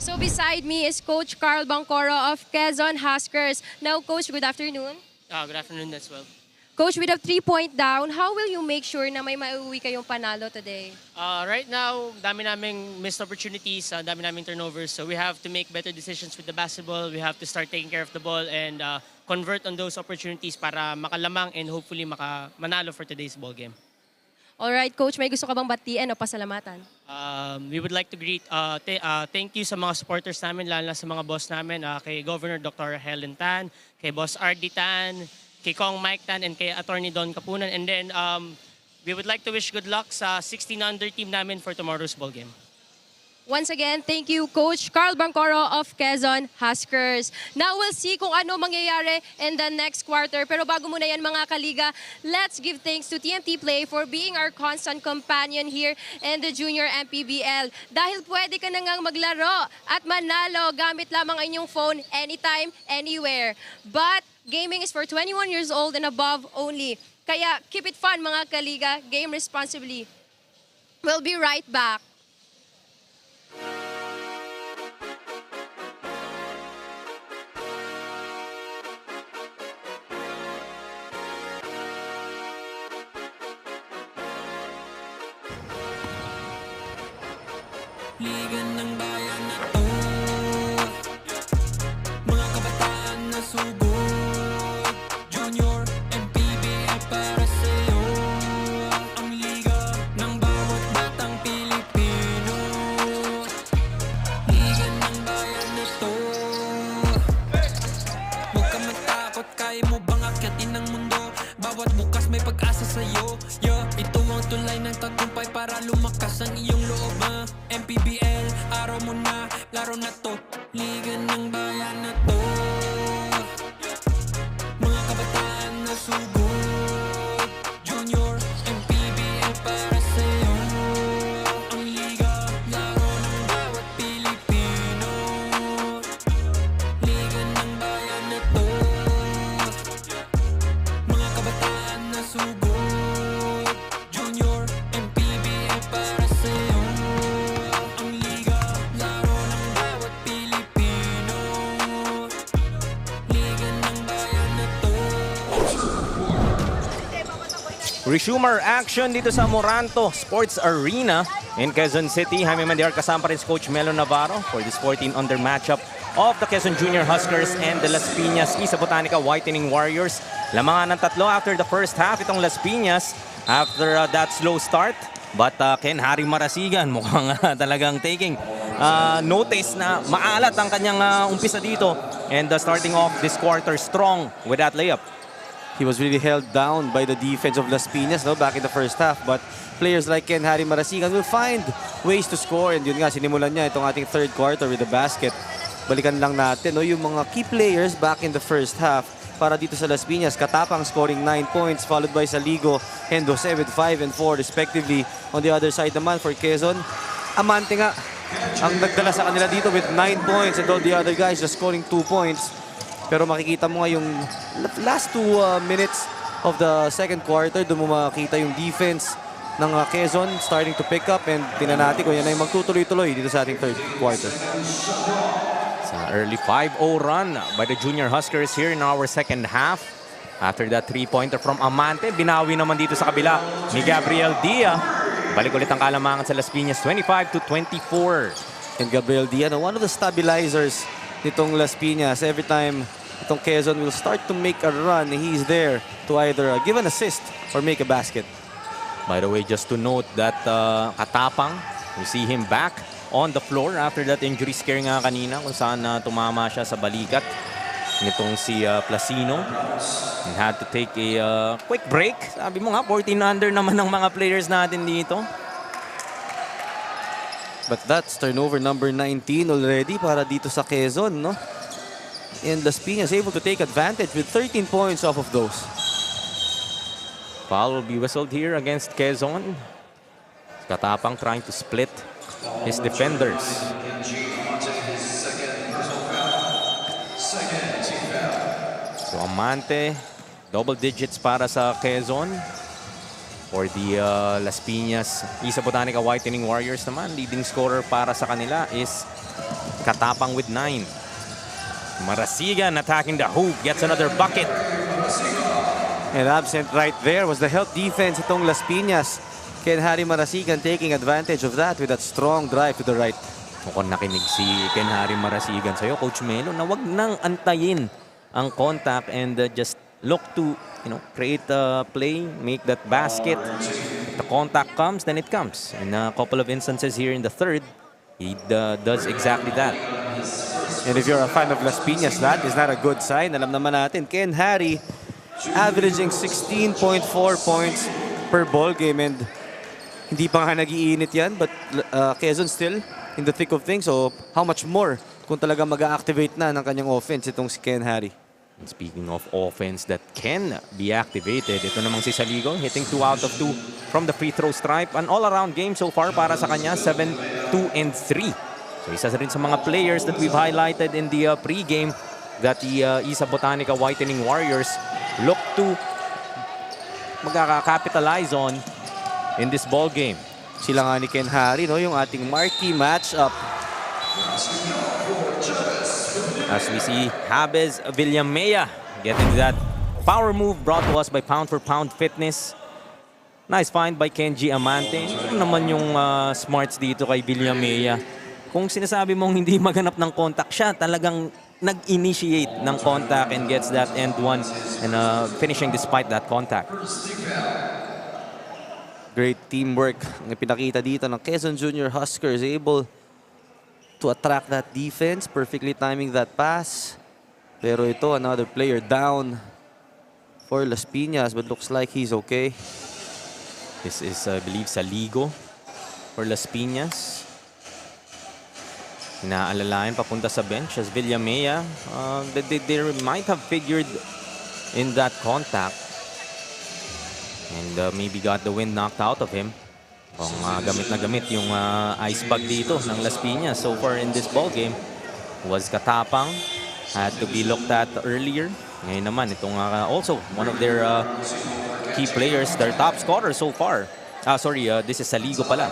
So beside me is Coach Carl Bangcoro of Quezon Huskers. Now, Coach, good afternoon. Good afternoon as well. Coach, with a 3-point down, how will you make sure na may mauwi kayong panalo today? Right now, dami naming missed opportunities, dami naming turnovers. So we have to make better decisions with the basketball. We have to start taking care of the ball and convert on those opportunities para makalamang and hopefully manalo for today's ball game. Alright, Coach, may gusto ka bang batiin o pasalamatan? We would like to thank you sa mga supporters namin, lalo na sa mga boss namin, kay Governor Dr. Helen Tan, kay Boss Ardy Tan, kay Kong Mike Tan, and kay Attorney Don Capunan. And then, we would like to wish good luck sa 16 under team namin for tomorrow's ball game. Once again, thank you, Coach Carl Bangcoro of Quezon Huskers. Now we'll see kung ano mangyayari in the next quarter. Pero bago muna yan mga kaliga, let's give thanks to TMT Play for being our constant companion here in the Junior MPBL. Dahil pwede ka na ngang maglaro at manalo gamit lamang ang inyong phone anytime, anywhere. But gaming is for 21 years old and above only. Kaya keep it fun mga kaliga, game responsibly. We'll be right back. Liga ng bayan na to, mga kabataan na sugod, Junior, MPBL para sa'yo. Ang liga ng bawat batang Pilipino. Liga ng bayan na to, huwag ka matakot, kaya mo bang akyatin ang mundo? Bawat bukas may pag-asa sa'yo. Ito ang tulay ng tagumpay para lumakas ang iyong loob. MPBL, araw mo na, laro na to. Liga ng bayan na to, mga kabataan na sugod, Junior, MPBL para sa'yo. Ang liga, laro ng bawat Pilipino. Liga ng bayan na to, mga kabataan na sugod, Junior, MPBL para sa'yo. Ang liga, laro ng bawat Pilipino. Liga ng bayan na to. Resume our action dito sa Amoranto Sports Arena in Quezon City. Jaime Mandiar kasama rin si Coach Melo Navarro for this 14 under matchup of the Quezon Junior Huskers and the Las Piñas Isa Botanica Whitening Warriors. Lamangan ng tatlo after the first half itong Las Piñas after that slow start. But Ken Harry Marasigan mukhang talagang taking notice na maalat ang kanyang umpisa dito and starting off this quarter strong with that layup. He was really held down by the defense of Las Piñas back in the first half. But players like Ken Harry Marasigan will find ways to score. And yun nga, sinimulan niya itong ating third quarter with the basket. Balikan lang natin yung mga key players back in the first half para dito sa Las Piñas. Katapang scoring 9 points followed by Saligo and Jose with 5 and 4 respectively. On the other side naman for Quezon, Amante nga ang nagdala sa kanila dito with 9 points and all the other guys just scoring 2 points. Pero makikita mo nga yung last 2 minutes of the second quarter, doon mo makikita yung defense ng Quezon starting to pick up and tingnan natin kung yan ay magtutuloy-tuloy dito sa ating third quarter. Early 5-0 run by the Junior Huskers here in our second half. After that three-pointer from Amante, binawi naman dito sa kabila ni Gabriel Dia. Balik ulit ang kalamangan sa Las Piñas, 25-24. And Gabriel Diano, one of the stabilizers nitong Las Piñas. Every time itong Quezon will start to make a run, he's there to either give an assist or make a basket. By the way, just to note that Katapang, we see him back on the floor after that injury scare nga kanina kung saan tumama siya sa balikat nitong si Placino. And had to take a quick break. Sabi mo nga, 14 under naman ng mga players natin dito. But that's turnover number 19 already para dito sa Quezon, no? And Las Piñas able to take advantage with 13 points off of those. Foul will be whistled here against Quezon. Katapang trying to split his defenders. So Amante, double digits para sa Quezon. For the Las Piñas, Isa Botanica Whitening Warriors naman, leading scorer para sa kanila is Katapang with 9. Marasigan attacking the hoop, gets another bucket. And absent right there was the help defense itong Las Piñas. Ken Harry Marasigan taking advantage of that with that strong drive to the right. Mukhang nakinig si Ken Harry Marasigan sa'yo, Coach Melo, na wag nang antayin ang contact and just look to create a play, make that basket. If the contact comes, then it comes. In a couple of instances here in the third, he does exactly that. And if you're a fan of Las Piñas, that is not a good sign. Alam naman natin, Ken Harry averaging 16.4 points per ball game, and hindi pa nga nag-iinit yan, but Quezon still in the thick of things. So how much more kung talaga mag-activate na ng kanyang offense itong si Ken Harry. And speaking of offense that can be activated, ito namang si Saligo hitting 2 out of 2 from the free throw stripe. An all-around game so far para sa kanya, 7, 2, and 3. So isa rin sa mga players that we've highlighted in the pre-game that the Isa Botanica Whitening Warriors look to magkakapitalize on in this ball game. Sila nga ni Ken Harry, no, yung ating marquee matchup. As we see Habez Villamea getting that power move brought to us by Pound for Pound Fitness. Nice find by Kenji Amante. Ano naman yung smarts dito kay Villamea? Kung sinasabi mong hindi maghanap ng contact, siya talagang nag-initiate ng contact and gets that end one and finishing despite that contact. Great teamwork ang ipinakita dito ng Quezon Junior Huskers, able to attract that defense, perfectly timing that pass. Pero ito, another player down for Las Piñas, but looks like he's okay. This is, I believe, Saligo for Las Piñas. Inaalalayan papunta sa bench as Villamea. They might have figured in that contact and maybe got the wind knocked out of him. Kung gamit na gamit yung ice bag dito ng Las Piñas so far in this ball game was Katapang. Had to be looked at earlier. Ngayon naman, itong also one of their key players, their top scorer so far. This is Saligo pala.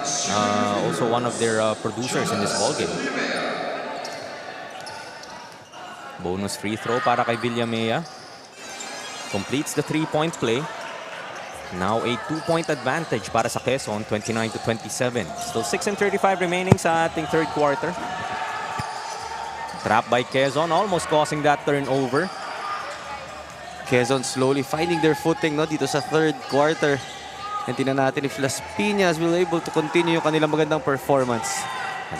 Also one of their producers in this ball game. Bonus free throw para kay Villamea. Completes the three-point play. Now a 2-point advantage para sa Quezon, 29-27. Still 6:35 remaining sa ating third quarter. Trap by Quezon, almost causing that turnover. Quezon slowly finding their footing, no, dito sa third quarter. And tingnan natin if Las Piñas will able to continue yung kanilang magandang performance.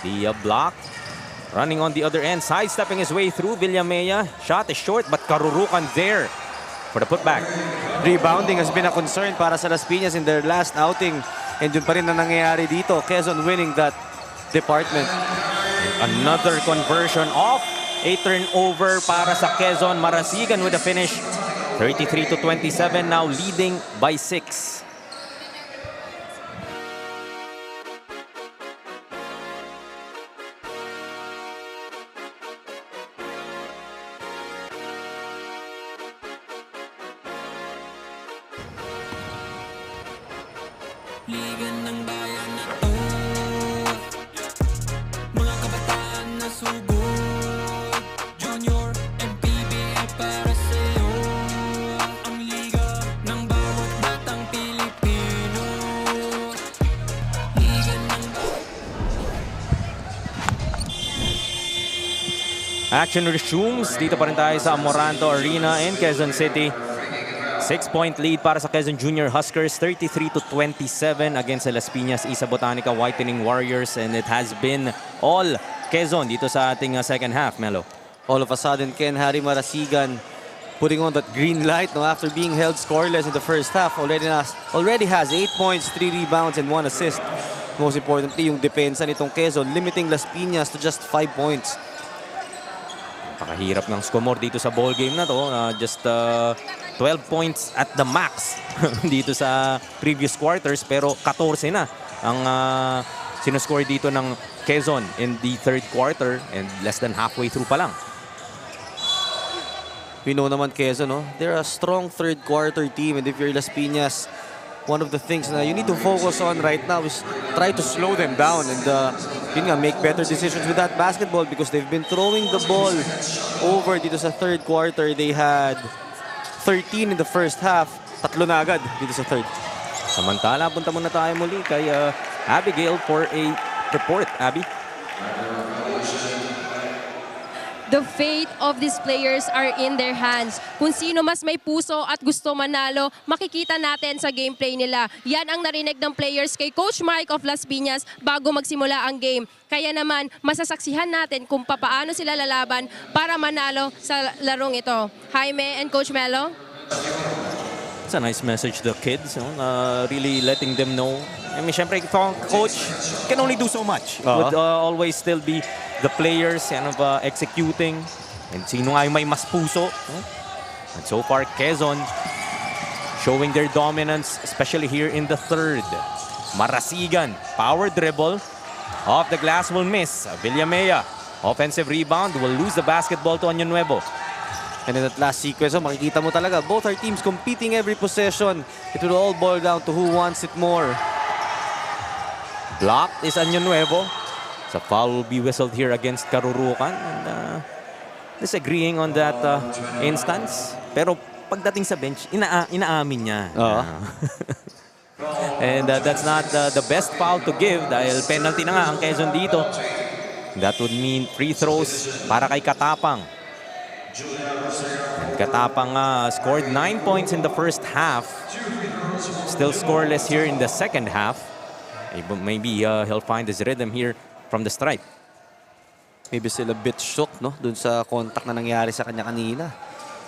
The block. Running on the other end, sidestepping his way through Villamea. Shot is short, but Karurukan there for the putback. Rebounding has been a concern para sa Las Piñas in their last outing. And yun pa rin na nangyayari dito. Quezon winning that department. Another conversion off. A turnover para sa Quezon. Marasigan with a finish. 33-27, now leading by 6. Liga ng bayan na to, mga kabataan na sugod. Action resumes. Dito pa rin tayo sa Amoranto Arena in Quezon City. 6-point lead para sa Quezon Junior Huskers, 33-27 against the Las Piñas Isa Botanica Whitening Warriors, and it has been all Quezon dito sa ating second half, Melo. All of a sudden, Ken Harry Marasigan putting on that green light no, after being held scoreless in the first half. Already has 8 points, 3 rebounds, and 1 assist. Most importantly, yung depensa nitong Quezon, limiting Las Piñas to just 5 points. Pakahirap ng score dito sa ball game na to. Just 12 points at the max dito sa previous quarters, pero 14 na ang sinuscore dito ng Quezon in the third quarter, and less than halfway through pa lang. We know naman Quezon, no? They're a strong third quarter team, and if you're Las Piñas, one of the things na you need to focus on right now is try to slow them down and yun nga, make better decisions with that basketball, because they've been throwing the ball over dito sa third quarter. They had 13 in the first half, 3 na agad dito sa third. Samantala, punta muna tayo muli kay Abigail for a report. Abby? The fate of these players are in their hands. Kung sino mas may puso at gusto manalo, makikita natin sa gameplay nila. Yan ang narinig ng players kay Coach Mike of Las Piñas bago magsimula ang game. Kaya naman, masasaksihan natin kung paano sila lalaban para manalo sa larong ito. Jaime and Coach Melo? It's a nice message to the kids, no? Really letting them know. I mean, syempre, coach can only do so much. Would always still be the players executing, and sino nga yung may mas puso. And so far, Quezon showing their dominance, especially here in the third. Marasigan, power dribble, off the glass will miss. Villamea, offensive rebound, will lose the basketball to Año Nuevo. And in that last sequence, makikita mo talaga, both our teams competing every possession. It will all boil down to who wants it more. Blocked is Año Nuevo. So foul will be whistled here against Karurukan. And disagreeing on that instance. Pero pagdating sa bench, inaamin niya. And that's not the best foul to give dahil penalty na nga ang Quezon dito. That would mean free throws para kay Katapang. And Katapang scored 9 points in the first half. Still scoreless here in the second half. Maybe he'll find his rhythm here from the stripe. Maybe still a bit shocked, no? Dun sa contact na nangyari sa kanya kanina.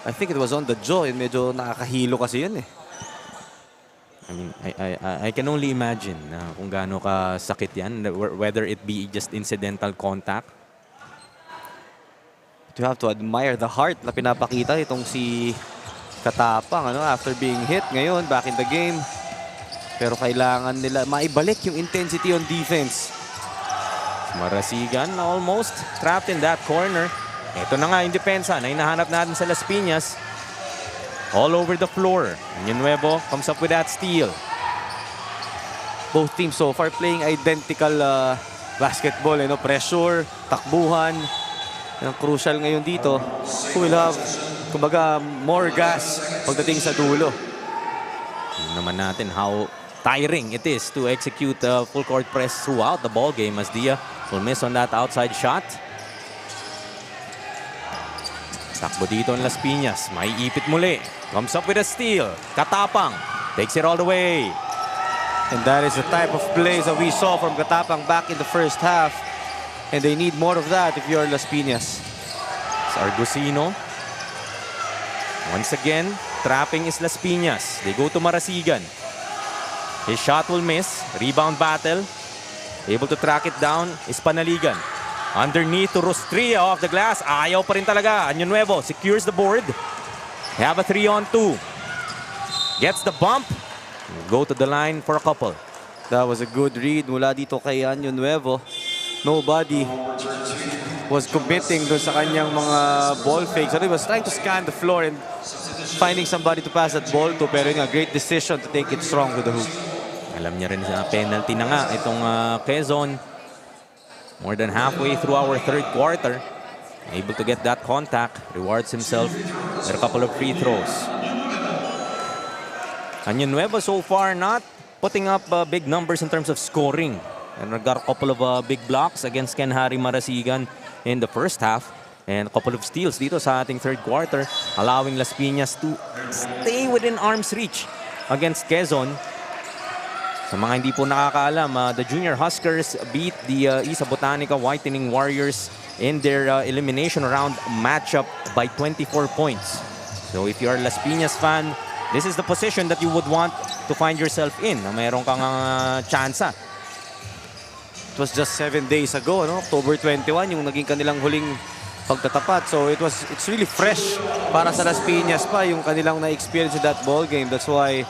I think it was on the jaw, and medyo nakakahilo kasi yun eh. I mean, I can only imagine kung gaano ka sakit yan, whether it be just incidental contact. You have to admire the heart na pinapakita itong si Katapang, after being hit ngayon, back in the game. Pero kailangan nila maibalik yung intensity on defense. Marasigan almost trapped in that corner. Ito na nga yung depensa na hinahanap natin sa Las Piñas. All over the floor. Año Nuevo comes up with that steal. Both teams so far playing identical basketball. Pressure, takbuhan. Ang crucial ngayon dito, who will have, kumbaga, more gas pagdating sa dulo. Tingnan naman natin how tiring it is to execute a full court press throughout the ball game, as Dia will miss on that outside shot. Takbo dito ang Las Piñas. May ipit muli. Comes up with a steal. Katapang takes it all the way. And that is the type of plays that we saw from Katapang back in the first half. And they need more of that if you're Las Piñas. Sargosino. Once again, trapping is Las Piñas. They go to Marasigan. His shot will miss. Rebound battle. Able to track it down is Panaligan. Underneath to Rostria off the glass. Ayaw pa rin talaga. Año Nuevo secures the board. They have a 3-on-2. Gets the bump. Go to the line for a couple. That was a good read mula dito kay Año Nuevo. Nobody was committing doon sa kanyang mga ball fakes. He was trying to scan the floor and finding somebody to pass that ball to. Pero a great decision to take it strong with the hoop. Alam niya rin sa penalty na nga itong Quezon. More than halfway through our third quarter. Able to get that contact. Rewards himself with a couple of free throws. Año Nuevo so far not putting up big numbers in terms of scoring. And got a couple of big blocks against Ken Harry Marasigan in the first half. And a couple of steals dito sa ating third quarter, allowing Las Piñas to stay within arm's reach against Quezon. Sa mga hindi po nakakaalam, the Junior Huskers beat the Isa Botanica Whitening Warriors in their elimination round matchup by 24 points. So if you're a Las Piñas fan, this is the position that you would want to find yourself in. Mayroon kang tsansa. It was just 7 days ago, no? October 21, yung naging kanilang huling pagtatapat. So it's really fresh para sa Las Piñas pa yung kanilang na-experience in that ball game. That's why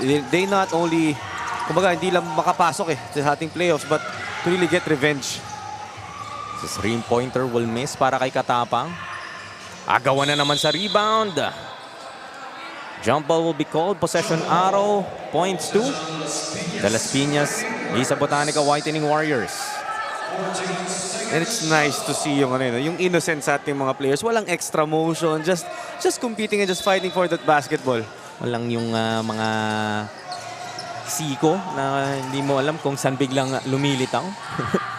they not only, kumbaga, hindi lang makapasok sa ating playoffs, but to really get revenge. This three-pointer will miss para kay Katapang. Agawan na naman sa rebound. Jump ball will be called. Possession arrow. Points to the Las Piñas Isa Botanica Whitening Warriors. And it's nice to see yung innocence sa ating mga players. Walang extra motion. Just competing and just fighting for that basketball. Walang yung mga siko na hindi mo alam kung saan biglang lumilitaw.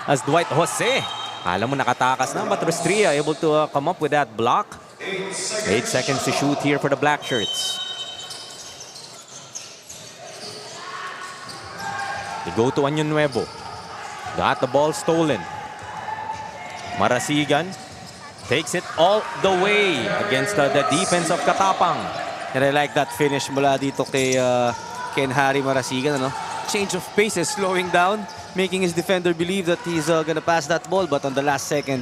As Dwight Jose, alam mo nakatakas na, but Restria able to come up with that block. 8 seconds to shoot here for the Black Shirts. They go to Año Nuevo. Got the ball stolen. Marasigan takes it all the way against the defense of Katapang. And I like that finish mula dito kay Ken Harry Marasigan. Change of pace, slowing down, making his defender believe that he's gonna pass that ball, but on the last second,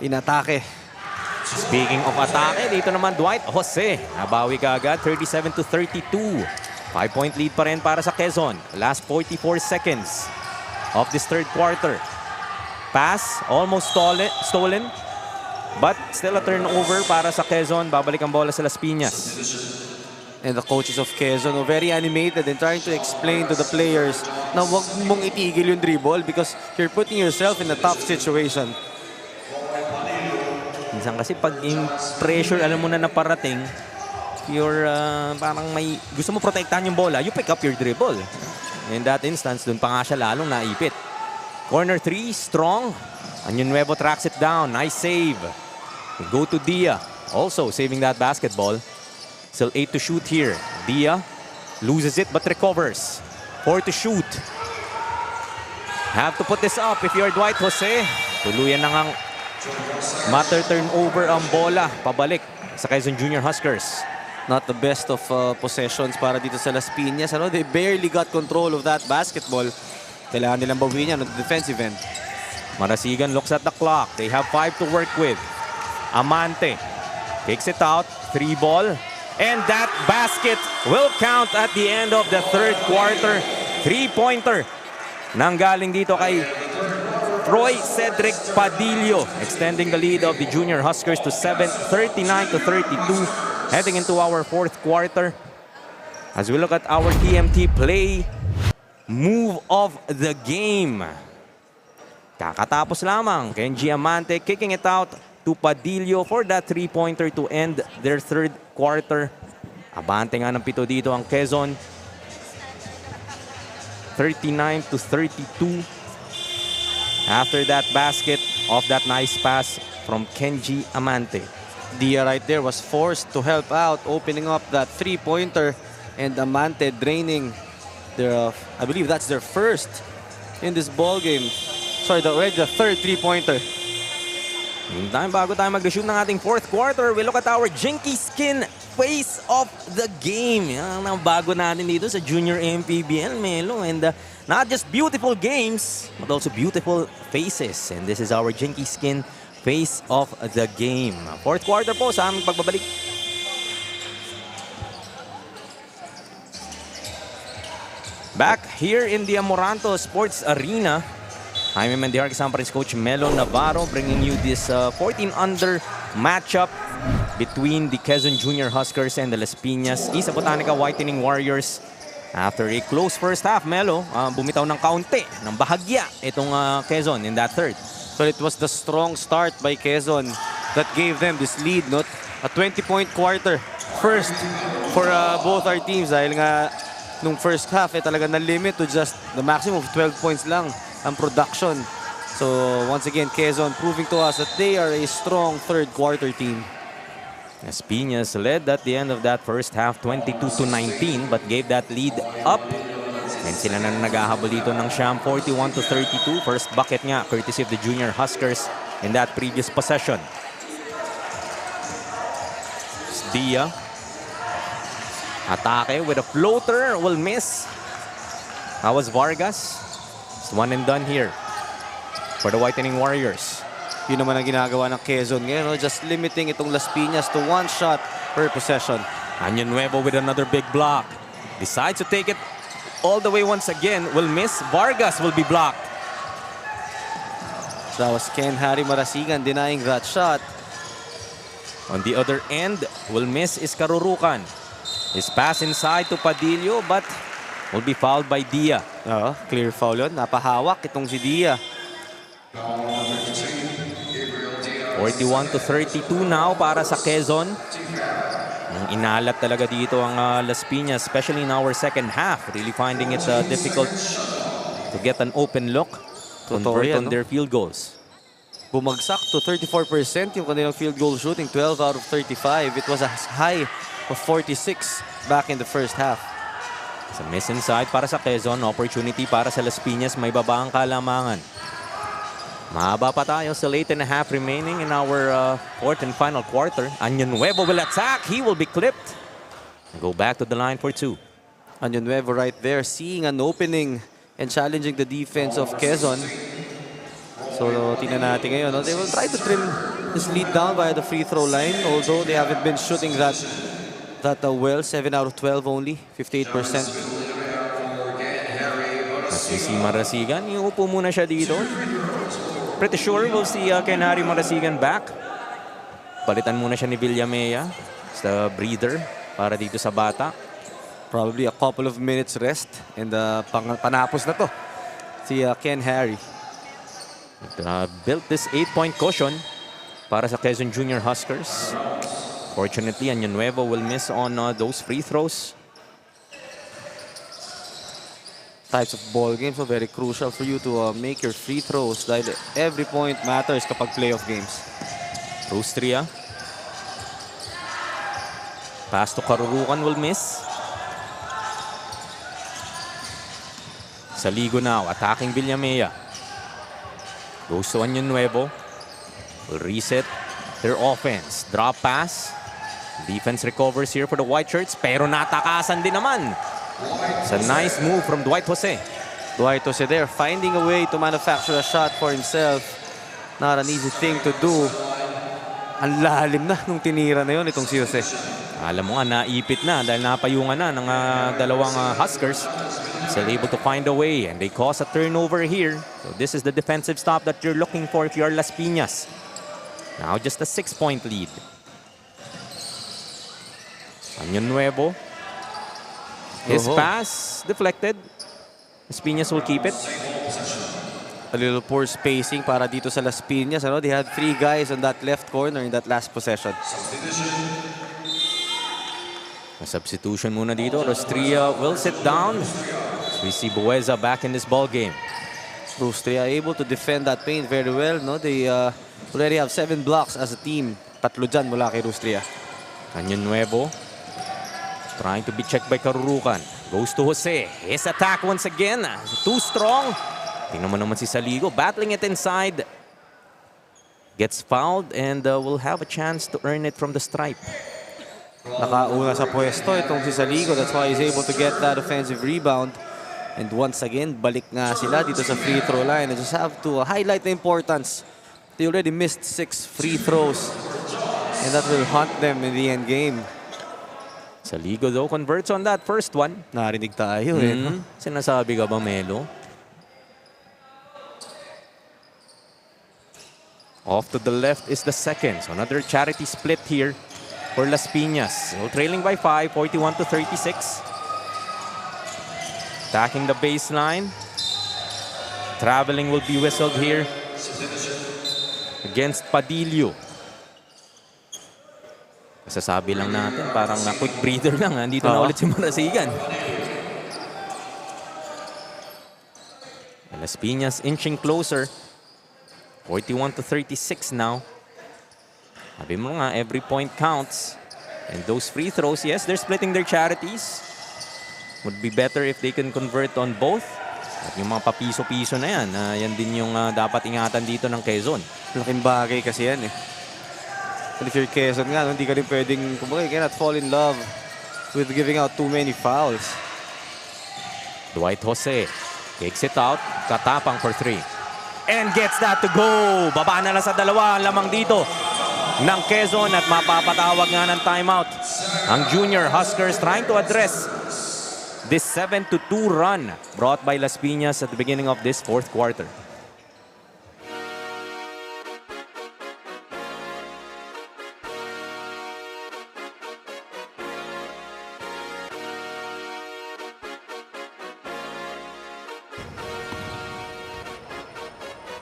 inatake. Speaking of atake, dito naman Dwight Jose. Nabawi ka agad, 37-32. 5-point lead pa rin para sa Quezon. Last 44 seconds of this third quarter. Pass, almost stolen. But still a turnover para sa Quezon. Babalik ang bola sa Las Piñas. And the coaches of Quezon are very animated and trying to explain to the players na wag mong itigil yung dribble because you're putting yourself in a tough situation. Minsan kasi pag yung pressure, alam mo na naparating, you're parang may gusto mo protektahan yung bola, you pick up your dribble. In that instance, dun pa nga siya lalong naipit. Corner 3, strong. Año Nuevo tracks it down. Nice save. We go to Dia. Also saving that basketball. Still 8 to shoot here. Dia loses it but recovers. 4 to shoot. Have to put this up if you're Dwight Jose. Tuluyan na ngang matter turnover ang bola. Pabalik sa Quezon Junior Huskers. Not the best of possessions para dito sa Las Piñas. They barely got control of that basketball. Kailangan nilang bawiin yan on the defensive end. Marasigan looks at the clock. They have 5 to work with. Amante takes it out. 3 ball. And that basket will count at the end of the third quarter. 3-pointer. Nanggaling dito kay Troy Cedric Padillo. Extending the lead of the Junior Huskers to 39-32. Heading into our fourth quarter. As we look at our TMT play, move of the game. Kakatapos lamang. Kenji Amante kicking it out to Padillo for that 3-pointer to end their third quarter. Abante nga ng pito dito ang Quezon. 39-32. After that basket of that nice pass from Kenji Amante. Dia right there was forced to help out, opening up that 3-pointer, and Amante draining their, I believe that's their first in this ball game. Sorry, already the third 3-pointer. Meantime, bago tayo mag-shoot ng ating fourth quarter, we look at our Jinky Skin face of the game. Yan ang bago natin dito sa Junior MPBL, Melo. And not just beautiful games, but also beautiful faces. And this is our Jinky Skin face of the game. Fourth quarter po sa aming pagbabalik. Back here in the Amoranto Sports Arena, Jaime Mendijar kasama pa rin Coach Melo Navarro bringing you this 14-under matchup between the Quezon Junior Huskers and the Las Piñas Isa Botanica Whitening Warriors. After a close first half, Melo, bumitaw ng kaunti, ng bahagya itong Quezon in that third. But it was the strong start by Quezon that gave them this lead, not a 20-point quarter. First for both our teams dahil nga nung first half talaga na-limit to just the maximum of 12 points lang ang production So once again, Quezon proving to us that they are a strong third quarter team. As Piñas led at the end of that first half, 22-19, but gave that lead up. And sila na naghahabol dito ng siyam, 41-32. First bucket nga, courtesy of the Junior Huskers in that previous possession. Dia. Atake with a floater, will miss. That was Vargas. It's one and done here for the Whitening Warriors. Yun naman ang ginagawa ng Quezon ngayon, no? Just limiting itong Las Piñas to one shot per possession. Año Nuevo with another big block. Decides to take it all the way once again. Will miss. Vargas will be blocked. That was Ken Harry Marasigan denying that shot. On the other end, will miss is Karurukan. His pass inside to Padillo, but will be fouled by Dia. Clear foul yun. Napahawak itong si Dia. 41-32 now para sa Quezon. Inalat talaga dito ang Las Piñas, especially in our second half. Really finding it difficult to get an open look, convert on their field goals. Bumagsak to 34% yung kanilang field goal shooting, 12 out of 35. It was a high of 46 back in the first half. Sa miss inside para sa Quezon, opportunity para sa Las Piñas, may babaang kalamangan. Mahaba pa tayo, still 8.5 remaining in our fourth and final quarter. Año Nuevo will attack. He will be clipped. Go back to the line for two. Año Nuevo right there, seeing an opening and challenging the defense of Quezon. So, tingnan natin ngayon. No? They will try to trim this lead down via the free throw line. Although they haven't been shooting that well. 7 out of 12 only, 58%. Si Marasigan, iupo muna siya dito. Pretty sure we'll see Ken Harry Marasigan back. Palitan muna siya ni Villamea. It's the breather para dito sa bata. Probably a couple of minutes rest and panapos na to si Ken Harry. Built this 8-point cushion para sa Quezon Junior Huskers. Fortunately, Año Nuevo will miss on those free throws. Types of ball games are very crucial for you to make your free throws. Dahil every point matters kapag playoff games. Rustria. Pass to Karurukan will miss. Saligo now, attacking Villamea. Goes to Año Nuevo. Will reset their offense. Drop pass. Defense recovers here for the White Shirts, pero natakasan din naman. It's a nice move from Dwight Jose. Dwight Jose there, finding a way to manufacture a shot for himself. Not an easy thing to do. Ang lalim na nung tinira na yun itong si Jose. Alam mo nga, naipit na dahil napayungan na ng dalawang Huskers. Still able to find a way, and they cause a turnover here. So this is the defensive stop that you're looking for if you're Las Piñas. Now just a 6-point lead. Año Nuevo. His pass deflected. Las Piñas will keep it. A little poor spacing para dito sa Las Piñas. They had 3 guys on that left corner in that last possession. A substitution muna dito. Rustria will sit down. We see Bueza back in this ball game. Rustria able to defend that paint very well. No? They already have 7 blocks as a team. 3 dyan mula kay Rustria. Año Nuevo. Trying to be checked by Karurukan. Goes to Jose. His attack once again. Too strong. Tingnan mo naman si Saligo. Battling it inside. Gets fouled and will have a chance to earn it from the stripe. Nakauna sa pwesto itong si Saligo. That's why he's able to get that offensive rebound. And once again, balik nga sila dito sa free throw line. I just have to highlight the importance. They already missed 6 free throws. And that will haunt them in the end game. Saligo though converts on that first one. Narinig tayo eh. Sinasabi ka ba, Melo? Off to the left is the second. So another charity split here for Las Piñas. So trailing by 5, 41-36. Attacking the baseline. Traveling will be whistled here against Padillo. Masasabi lang natin, parang quick breather lang. Andito na ulit si Marasigan. Las Piñas inching closer 41-36 now. Sabi mo nga, every point counts. And those free throws, yes, they're splitting their charities. Would be better if they can convert on both. At yung mga papiso-piso na yan, yan din yung dapat ingatan dito ng Quezon. Laking bagay kasi yan eh. And if you're Quezon nga, hindi ka rin pwedeng, kumbaga, you cannot fall in love with giving out too many fouls. Dwight Jose kicks it out. Katapang for 3. And gets that to go. Baba na lang sa dalawa. Lamang dito ng Quezon at mapapatawag nga ng timeout. Ang Junior Huskers trying to address this 7-2 run brought by Las Piñas at the beginning of this fourth quarter.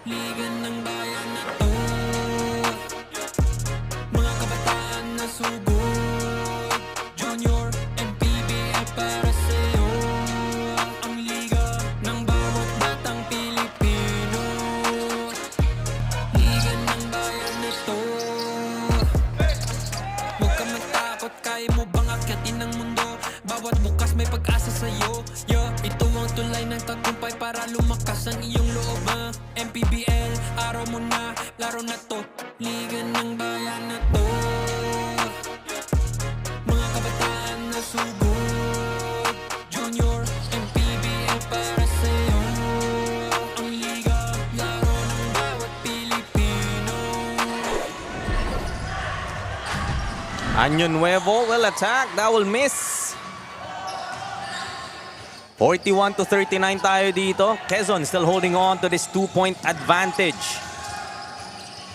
Liga ng bayan na to, mga kabataan na sugod. Junior, MPBL para sa'yo. Ang liga ng bawat batang Pilipino. Liga ng bayan na to. Huwag ka matakot, kaya mo bang akyatin ang mundo? Bawat bukas may pag-asa sa'yo. Ito ang tulay ng tagumpay para lumakas ang iyong loob. MPBL, araw mo na, laro na to. Liga ng bayan na to. Mga kabataan na sugod. Junior, MPBL para sa'yo. Ang liga, laro ng bawat Pilipino. Año Nuevo will attack. That will miss. 41-39 tayo dito. Quezon still holding on to this 2-point advantage.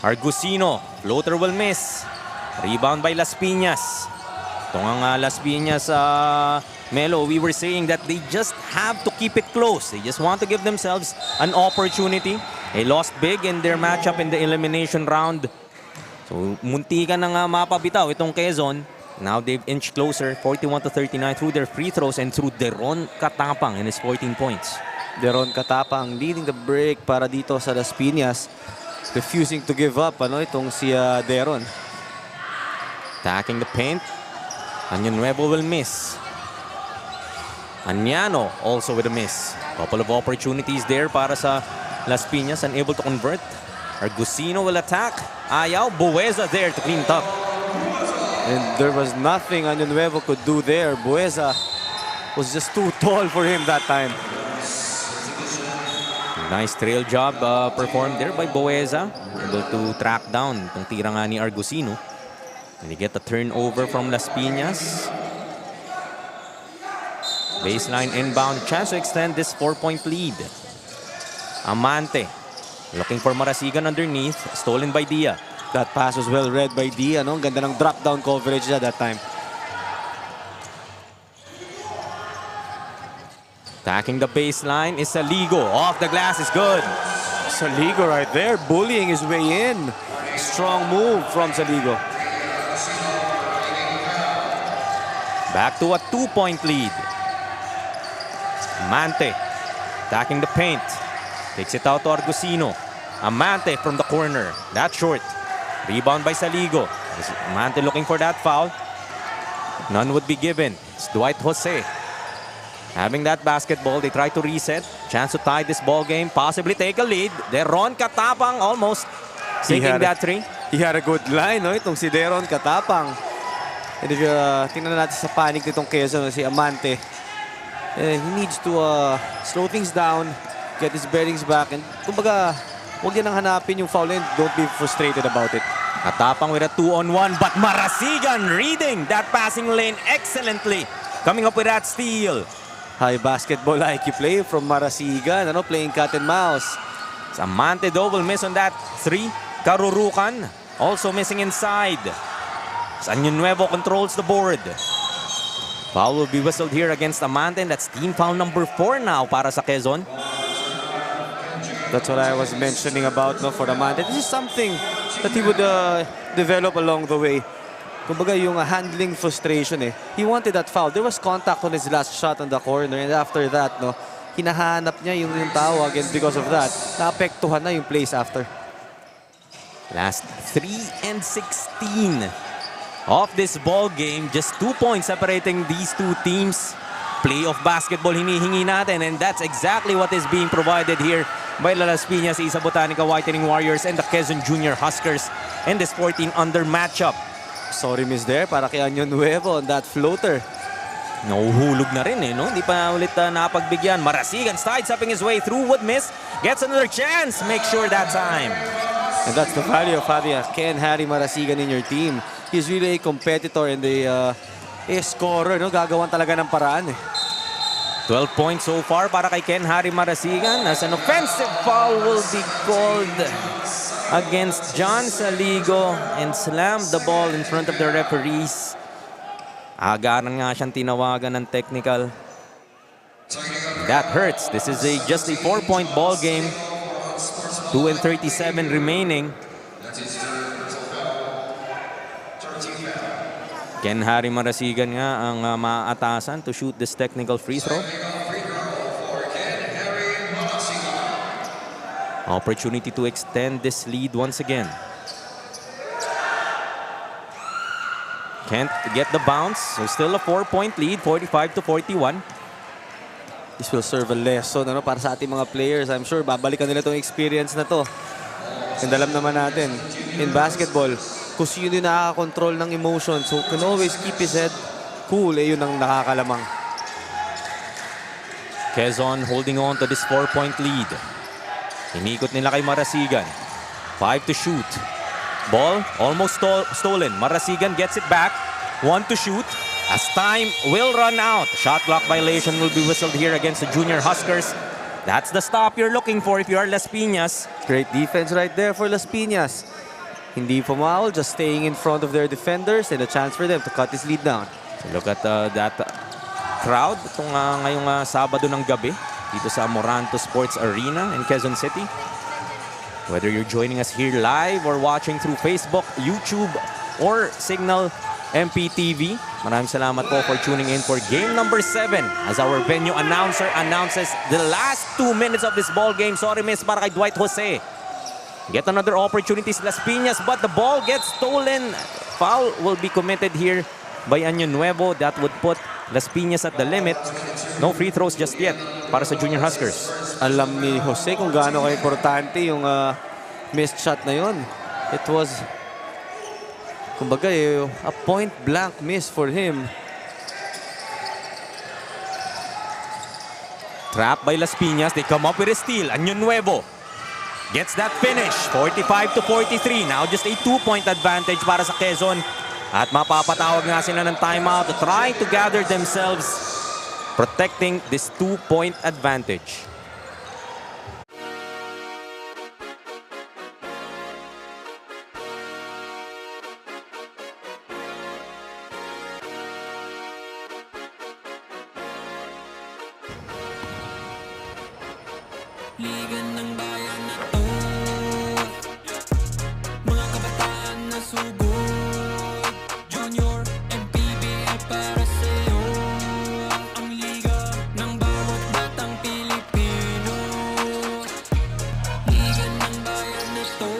Argusino, floater will miss. Rebound by Las Piñas. Ito nga Las Piñas, Melo, we were saying that they just have to keep it close. They just want to give themselves an opportunity. They lost big in their matchup in the elimination round. So, munti ka na nga mapabitaw itong Quezon. Now they've inched closer, 41-39 through their free throws and through Deron Katapang and his 14 points. Deron Katapang leading the break para dito sa Las Piñas. Refusing to give up, itong si Deron. Attacking the paint. Año Nuevo will miss. Añano also with a miss. Couple of opportunities there para sa Las Piñas, unable to convert. Argusino will attack. Ayaw, Bueza there to clean it up. And there was nothing Año Nuevo could do there. Bueza was just too tall for him that time. Nice trail job performed there by Bueza. Able to track down itong tira nga ni Argusino. And you get the turnover from Las Piñas. Baseline inbound. Chance to extend this 4-point lead. Amante looking for Marasigan underneath. Stolen by Dia. That pass was well read by Dia. Ang ganda ng drop-down coverage at that time. Attacking the baseline is Saligo. Off the glass is good. Saligo right there, bullying his way in. Strong move from Saligo. Back to a 2-point lead. Amante attacking the paint. Takes it out to Argusino. Amante from the corner. That's short. Rebound by Saligo. Amante looking for that foul. None would be given. It's Dwight Jose. Having that basketball, they try to reset. Chance to tie this ball game. Possibly take a lead. Deron Katapang almost sinking that three. He had a good line, itong si Deron Katapang. And if tingnan natin sa panic nitong Quezon, si Amante, he needs to slow things down, get his bearings back, and kumbaga, huwag yan ang hanapin yung foul and don't be frustrated about it. Katapang with a 2-on-1, but Marasigan reading that passing lane excellently. Coming up with that steal. High basketball IQ play from Marasigan, playing cat and mouse. Amante though will miss on that 3. Karurukan also missing inside. Año Nuevo controls the board. Foul will be whistled here against Amante, and that's team foul number 4 now para sa Quezon. That's what I was mentioning about for Amante. This is something that he would develop along the way. Kumbaga yung handling frustration He wanted that foul. There was contact on his last shot on the corner, and after that, hinahanap niya yung tawag, and because of that, naapektuhan na yung plays after. Last 3 and 16 of this ball game. Just 2 points separating these two teams. Playoff basketball hinihingi natin, and that's exactly what is being provided here by the Las Piñas Isa Botanica Whitening Warriors and the Quezon Junior Huskers in this 14 under matchup. Sorry miss there para kay Anyo Nuevo on that floater. Nahuhulog na rin no? Hindi pa ulit napagbigyan. Marasigan sidestepping his way through, would miss. Gets another chance. Make sure that time. And that's the value of having a Ken Harry Marasigan in your team. He's really a competitor and a scorer, no? Gagawan talaga ng paraan 12 points so far para kay Ken Harry Marasigan, as an offensive foul will be called against John Saligo and slammed the ball in front of the referees. Agaran nga siyang tinawagan ng technical. That hurts. This is just a 4-point ball game. 2 and 37 remaining. Ken Harry Marasigan nga ang maatasan to shoot this technical free throw. Opportunity to extend this lead once again. Can't get the bounce, so still a 4-point lead, 45-41. This will serve a lesson para sa ating mga players. I'm sure babalikan nila itong experience na to. And alam naman natin, in basketball, kung sino yung nakaka-control ng emotions, so can always keep his head cool, yun ang nakakalamang. Quezon holding on to this 4-point lead. Inikot nila kay Marasigan. 5 to shoot. Ball almost stolen. Marasigan gets it back. 1 to shoot. As time will run out. Shot clock violation will be whistled here against the Junior Huskers. That's the stop you're looking for if you are Las Piñas. Great defense right there for Las Piñas. Hindi foul, just staying in front of their defenders and a chance for them to cut this lead down. So look at that crowd itong ngayong Sabado ng gabi dito sa Amoranto Sports Arena in Quezon City. Whether you're joining us here live or watching through Facebook, YouTube, or Signal MPTV, maraming salamat po for tuning in for game number 7 as our venue announcer announces the last 2 minutes of this ball game. Sorry miss para kay Dwight Jose. Get another opportunity sa Las Piñas, but the ball gets stolen. Foul will be committed here by Anyo Nuevo. That would put Las Piñas at the limit. No free throws just yet para sa Junior Huskers. Alam ni Jose kung gaano ka-importante yung missed shot na yun. It was, kumbaga, a point-blank miss for him. Trapped by Las Piñas. They come up with a steal. Anyo Nuevo gets that finish. 45-43. Now just a 2-point advantage para sa Quezon. At mapapatawag nga sila ng timeout to try to gather themselves, protecting this 2-point advantage. Liga ng bayan na to, mga kabataan na sugod. Junior, MPBL para sa'yo. Ang liga ng bawat batang Pilipino. Liga ng bayan na to.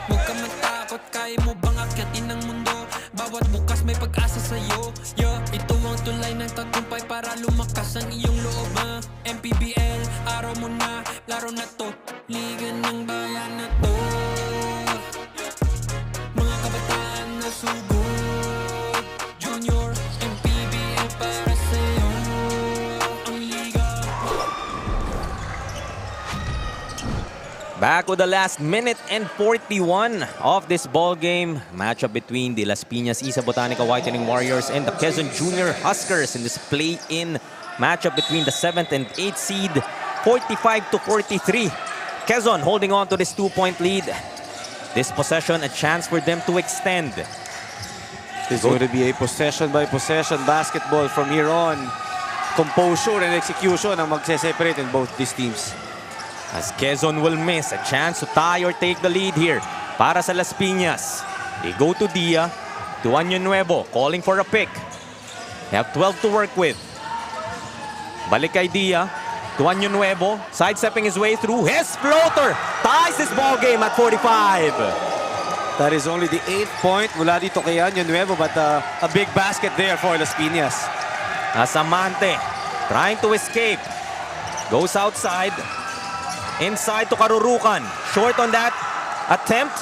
Huwag ka matakot, kaya mo bang akyatin ang mundo? Bawat bukas may pag-asa sa'yo. Ito ang tulay ng tagumpay para lumakas ang iyong loob. MPBL, araw mo na, laro na to. Liga ng bayan na to. Mga kabataan na sugod. Junior, MPBL para sa'yo. Ang liga. Back with the last minute and 41 of this ball game. Matchup between the Las Piñas Isa Botanica Whitening Warriors and the Quezon Junior Huskers in this play-in matchup between the 7th and 8th seed. 45-43. Quezon holding on to this 2-point lead. This possession, a chance for them to extend. This is going to be a possession-by-possession basketball from here on. Composure and execution ang magse-separate in both these teams. As Quezon will miss a chance to tie or take the lead here para sa Las Piñas. They go to Dia, to Anyo Nuevo, calling for a pick. They have 12 to work with. Balik kay Dia. to Año Nuevo, sidestepping his way through. His floater ties this ball game at 45. That is only the 8th point mula dito kay Año Nuevo, but a big basket there for Las Piñas. Amante trying to escape. Goes outside. Inside to Karurukan. Short on that attempt.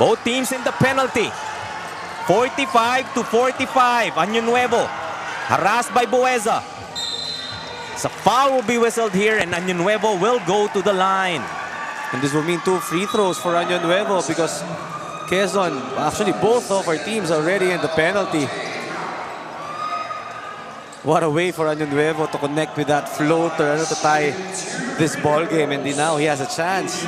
Both teams in the penalty. 45 to 45. Año Nuevo harassed by Bueza. So foul will be whistled here and Año Nuevo will go to the line. And this will mean 2 free throws for Año Nuevo because Quezon, actually both of our teams are already in the penalty. What a way for Año Nuevo to connect with that floater to tie this ball game, and now he has a chance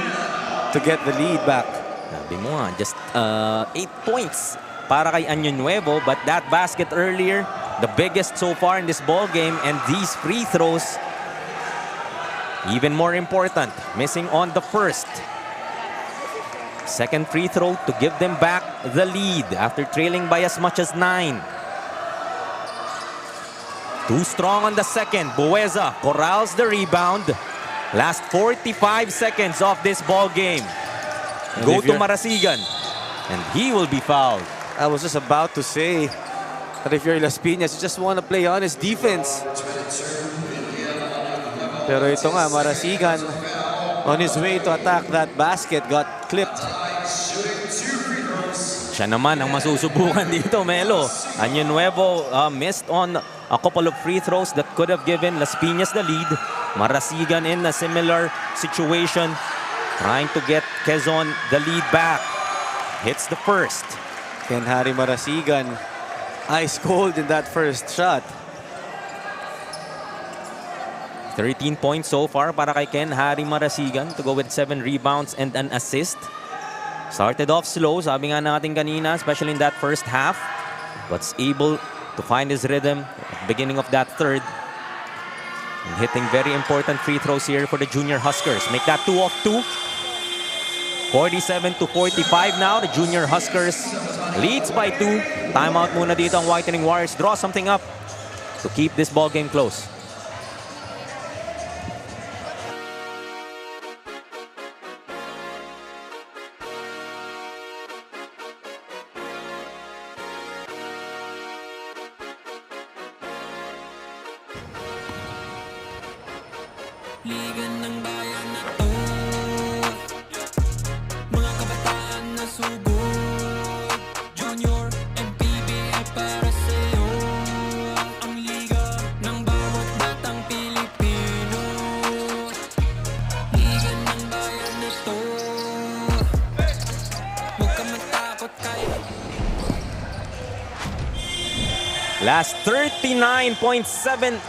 to get the lead back. Sabi mo nga, just 8 points para kay Año Nuevo, but that basket earlier, the biggest so far in this ball game, and these free throws even more important, missing on the first. Second free throw to give them back the lead after trailing by as much as 9. Too strong on the second. Bueza corrals the rebound. Last 45 seconds of this ball game. Go to Marasigan, and he will be fouled. I was just about to say that if you're Las Piñas, you just want to play honest defense. Pero ito nga, Marasigan, on his way to attack that basket, got clipped. Siya naman ang masusubukan dito, Melo. Año Nuevo missed on a couple of free throws that could have given Las Piñas the lead. Marasigan in a similar situation, trying to get Quezon the lead back. Hits the first. Ken Harry Marasigan, ice cold in that first shot. 13 points so far para kay Ken Harry Marasigan to go with 7 rebounds and an assist. Started off slow, sabi nga natin kanina, especially in that first half, but's able to find his rhythm at the beginning of that third. And hitting very important free throws here for the Junior Huskers. Make that 2 off 2. 47 to 45 now. The Junior Huskers leads by 2. Timeout muna dito ang Whitening Warriors. Draw something up to keep this ball game close. Liga ng bayan na to, mga kabataan na sugod. Junior, MPBL para sa'yo. Ang liga ng bawat batang Pilipino. Liga ng bayan na to, huwag ka matakot kahit Last 39.7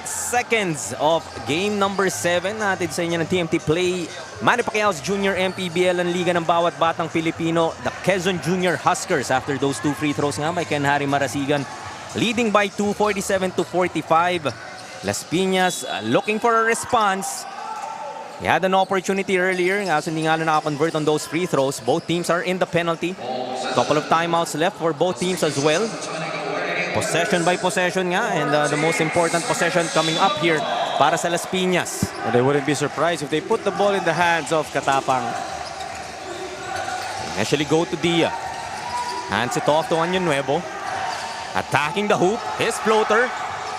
seconds of game number 7. Natin sa inyo ng TMT Play. Manny Pacquiao's Junior MPBL ang liga ng bawat batang Pilipino. The Quezon Junior Huskers after those 2 free throws nga by Ken Harry Marasigan. Leading by 2, 47 to 45. Las Piñas looking for a response. He had an opportunity earlier. Kasi hindi nga lang nakakonvert on those free throws. Both teams are in the penalty. Couple of timeouts left for both teams as well. Possession by possession nga, and the most important possession coming up here para sa Las Piñas. And they wouldn't be surprised if they put the ball in the hands of Katapang. Initially go to Dia. Hands it off to Año Nuevo. Attacking the hoop. His floater.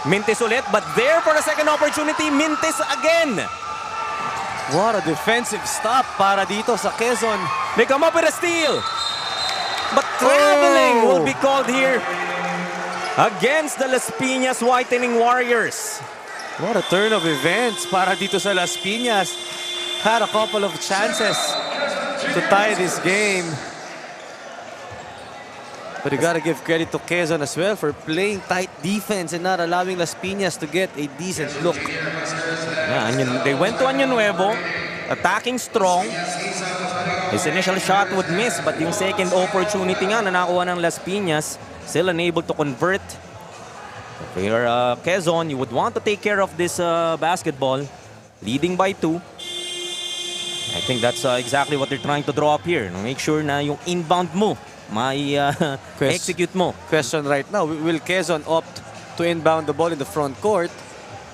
Mintis ulit, but there for a second opportunity. Mintis again. What a defensive stop para dito sa Quezon. They come up with a steal. But traveling will be called here against the Las Piñas Whitening Warriors. What a turn of events para dito sa Las Piñas. Had a couple of chances to tie this game. But you gotta give credit to Quezon as well for playing tight defense and not allowing Las Piñas to get a decent look. Yeah, they went to Año Nuevo, attacking strong. His initial shot would miss, but yung second opportunity nga na nakuha ng Las Piñas, still unable to convert. If you're Quezon, you would want to take care of this basketball. Leading by 2. I think that's exactly what they're trying to draw up here. Make sure na yung inbound mo, may execute mo. Question right now, will Quezon opt to inbound the ball in the front court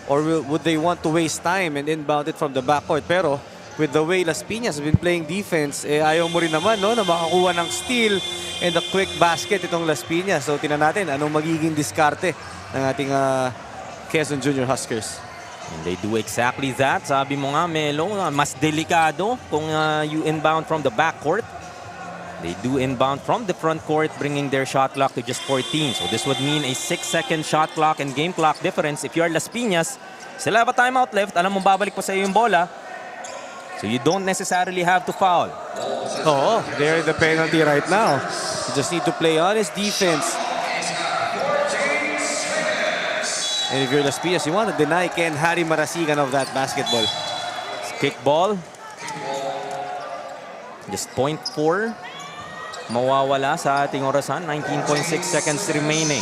or would they want to waste time and inbound it from the backcourt? Pero with the way Las Piñas have been playing defense, ayaw mo rin naman no, na makakuha ng steal and a quick basket itong Las Piñas. So tingnan natin anong magiging diskarte ng ating Quezon Junior Huskers. And they do exactly that. Sabi mo nga, Melo, mas delikado kung you inbound from the backcourt. They do inbound from the front court, bringing their shot clock to just 14. So this would mean a 6-second shot clock and game clock difference. If you are Las Piñas, still have a timeout left. Alam mo, babalik pa sa iyo yung bola. So you don't necessarily have to foul. Oh, they're the penalty right now. You just need to play honest defense. And if you're Las Piñas, you want to deny Ken Harry Marasigan of that basketball. Kick ball. Just 0.4. Mawawala sa ating orasan. 19.6 seconds remaining.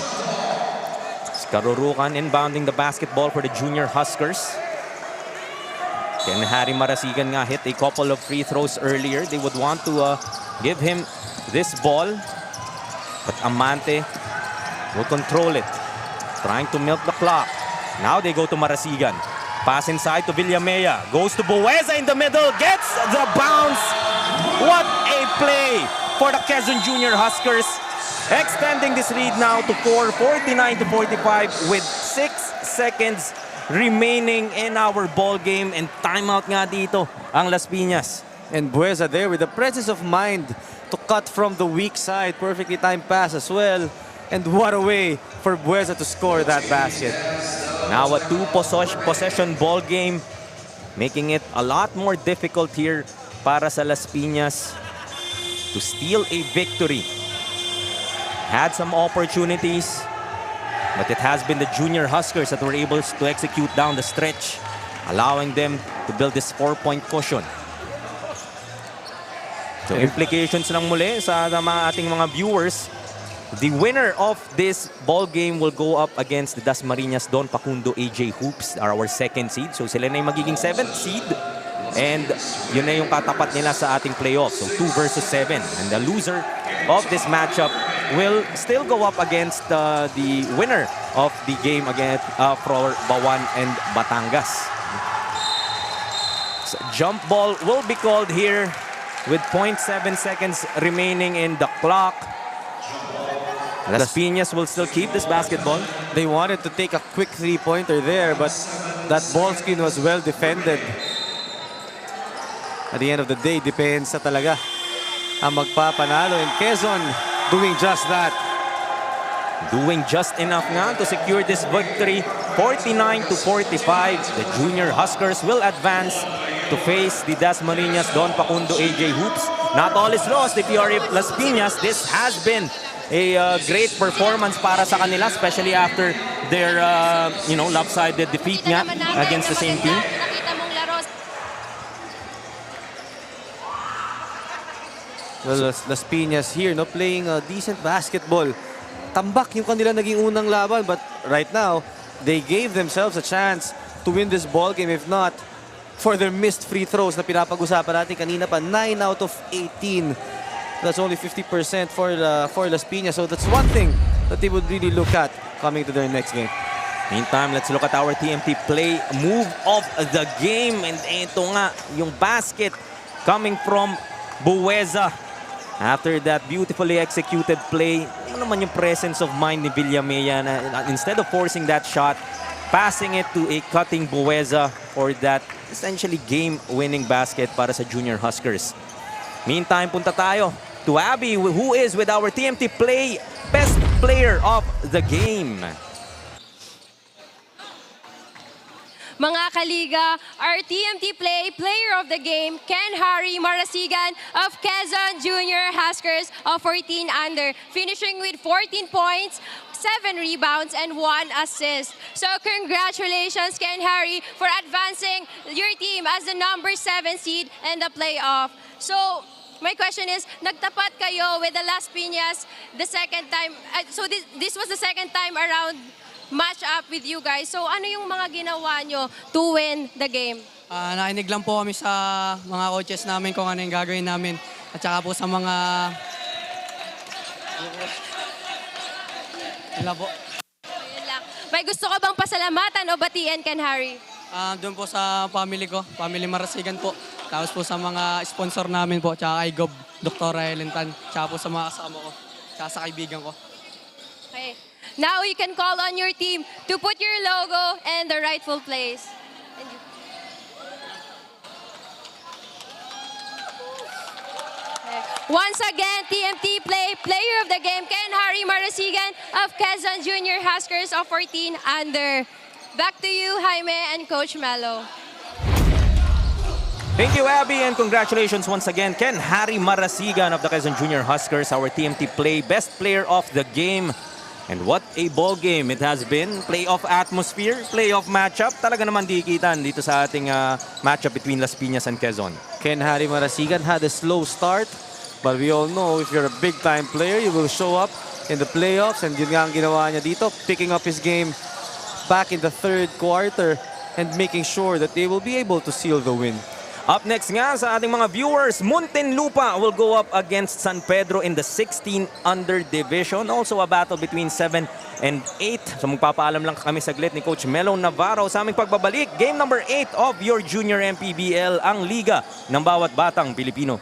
Karurukan inbounding the basketball for the Junior Huskers. Ken Harry Marasigan nga hit a couple of free throws earlier. They would want to give him this ball. But Amante will control it. Trying to milk the clock. Now they go to Marasigan. Pass inside to Villamea. Goes to Bueza in the middle. Gets the bounce. What a play for the Quezon Junior Huskers. Extending this lead now to 4, 49-45 with 6 seconds remaining in our ball game. And timeout nga dito ang Las Piñas. And Bueza there with the presence of mind to cut from the weak side. Perfectly timed pass as well. And what a way for Bueza to score that basket. Now a two-possession ball game, making it a lot more difficult here para sa Las Piñas to steal a victory. Had some opportunities, but it has been the Junior Huskers that were able to execute down the stretch, allowing them to build this 4-point cushion. So implications lang muli sa ating mga viewers. The winner of this ball game will go up against the Dasmariñas Don Facundo AJ Hoops, are our second seed. So sila na yung magiging 7th seed. And yun na yung katapat nila sa ating playoff. So 2 versus 7. And the loser of this matchup will still go up against the winner of the game against for Bawan and Batangas. So jump ball will be called here with 0.7 seconds remaining in the clock. Las Piñas will still keep this basketball. They wanted to take a quick three-pointer there, but that ball screen was well defended. At the end of the day, depends sa talaga ang magpapanalo. And Quezon doing just that. Doing just enough nga to secure this victory. 49-45. The Junior Huskers will advance to face the Dasmariñas Don Facundo AJ Hoops. Not all is lost if you are Las Piñas. This has been a great performance para sa kanila, especially after their lopsided defeat nga against the same team. Well, Las Piñas here, no, playing decent basketball. Tambak yung kanila naging unang laban, but right now, they gave themselves a chance to win this ball game. If not, for their missed free throws na pinapag-usapan natin kanina pa, 9 out of 18. That's only 50% for Las Piñas. So that's one thing that they would really look at coming to their next game. Meantime, let's look at our TMT play move of the game. And ito nga, yung basket coming from Bueza. After that beautifully executed play, ano naman yung presence of mind ni Villamea na instead of forcing that shot, passing it to a cutting Bueza for that essentially game-winning basket para sa Junior Huskers. Meantime, punta tayo to Abby, who is with our TMT Play Best Player of the Game. Mga kaliga, our TMT Player of the Game, Ken Harry Marasigan of Quezon Junior Huskers of 14 under, finishing with 14 points, 7 rebounds, and 1 assist. So congratulations, Ken Harry, for advancing your team as the number 7 seed in the playoff. So my question is, nagtapat kayo with the Las Piñas the second time. So this was the second time around match up with you guys. So ano yung mga ginawa nyo to win the game? Nakinig lang po kami sa mga coaches namin kung ano yung gagawin namin. At saka po sa mga... Yun lang po. Yun lang. May May gusto ka bang pasalamatan o batiin, Ken Harry? Doon po sa family ko, family Marasigan po. Tapos po sa mga sponsor namin po, tsaka kay Gob, Dr. Helen Tan, tsaka po sa mga kasama ko, tsaka sa kaibigan ko. Okay. Now you can call on your team to put your logo in the rightful place. Once again, TMT player of the game, Ken Harry Marasigan of Quezon Junior Huskers of 14 under. Back to you, Jaime and Coach Melo. Thank you, Abby, and congratulations once again, Ken Harry Marasigan of the Quezon Junior Huskers, our TMT Best Player of the Game. And what a ball game it has been. Playoff atmosphere, playoff matchup. Talaga naman dikitan dito sa ating matchup between Las Piñas and Quezon. Ken Harry Marasigan had a slow start, but we all know if you're a big-time player, you will show up in the playoffs. And yun nga ang ginawa niya dito, picking up his game back in the third quarter and making sure that they will be able to seal the win. Up next nga sa ating mga viewers, Muntinlupa will go up against San Pedro in the 16 under division. Also a battle between 7 and 8. So magpapaalam lang kami saglit ni Coach Melo Navarro sa aming pagbabalik. Game number 8 of your Junior MPBL, ang Liga ng Bawat Batang Pilipino.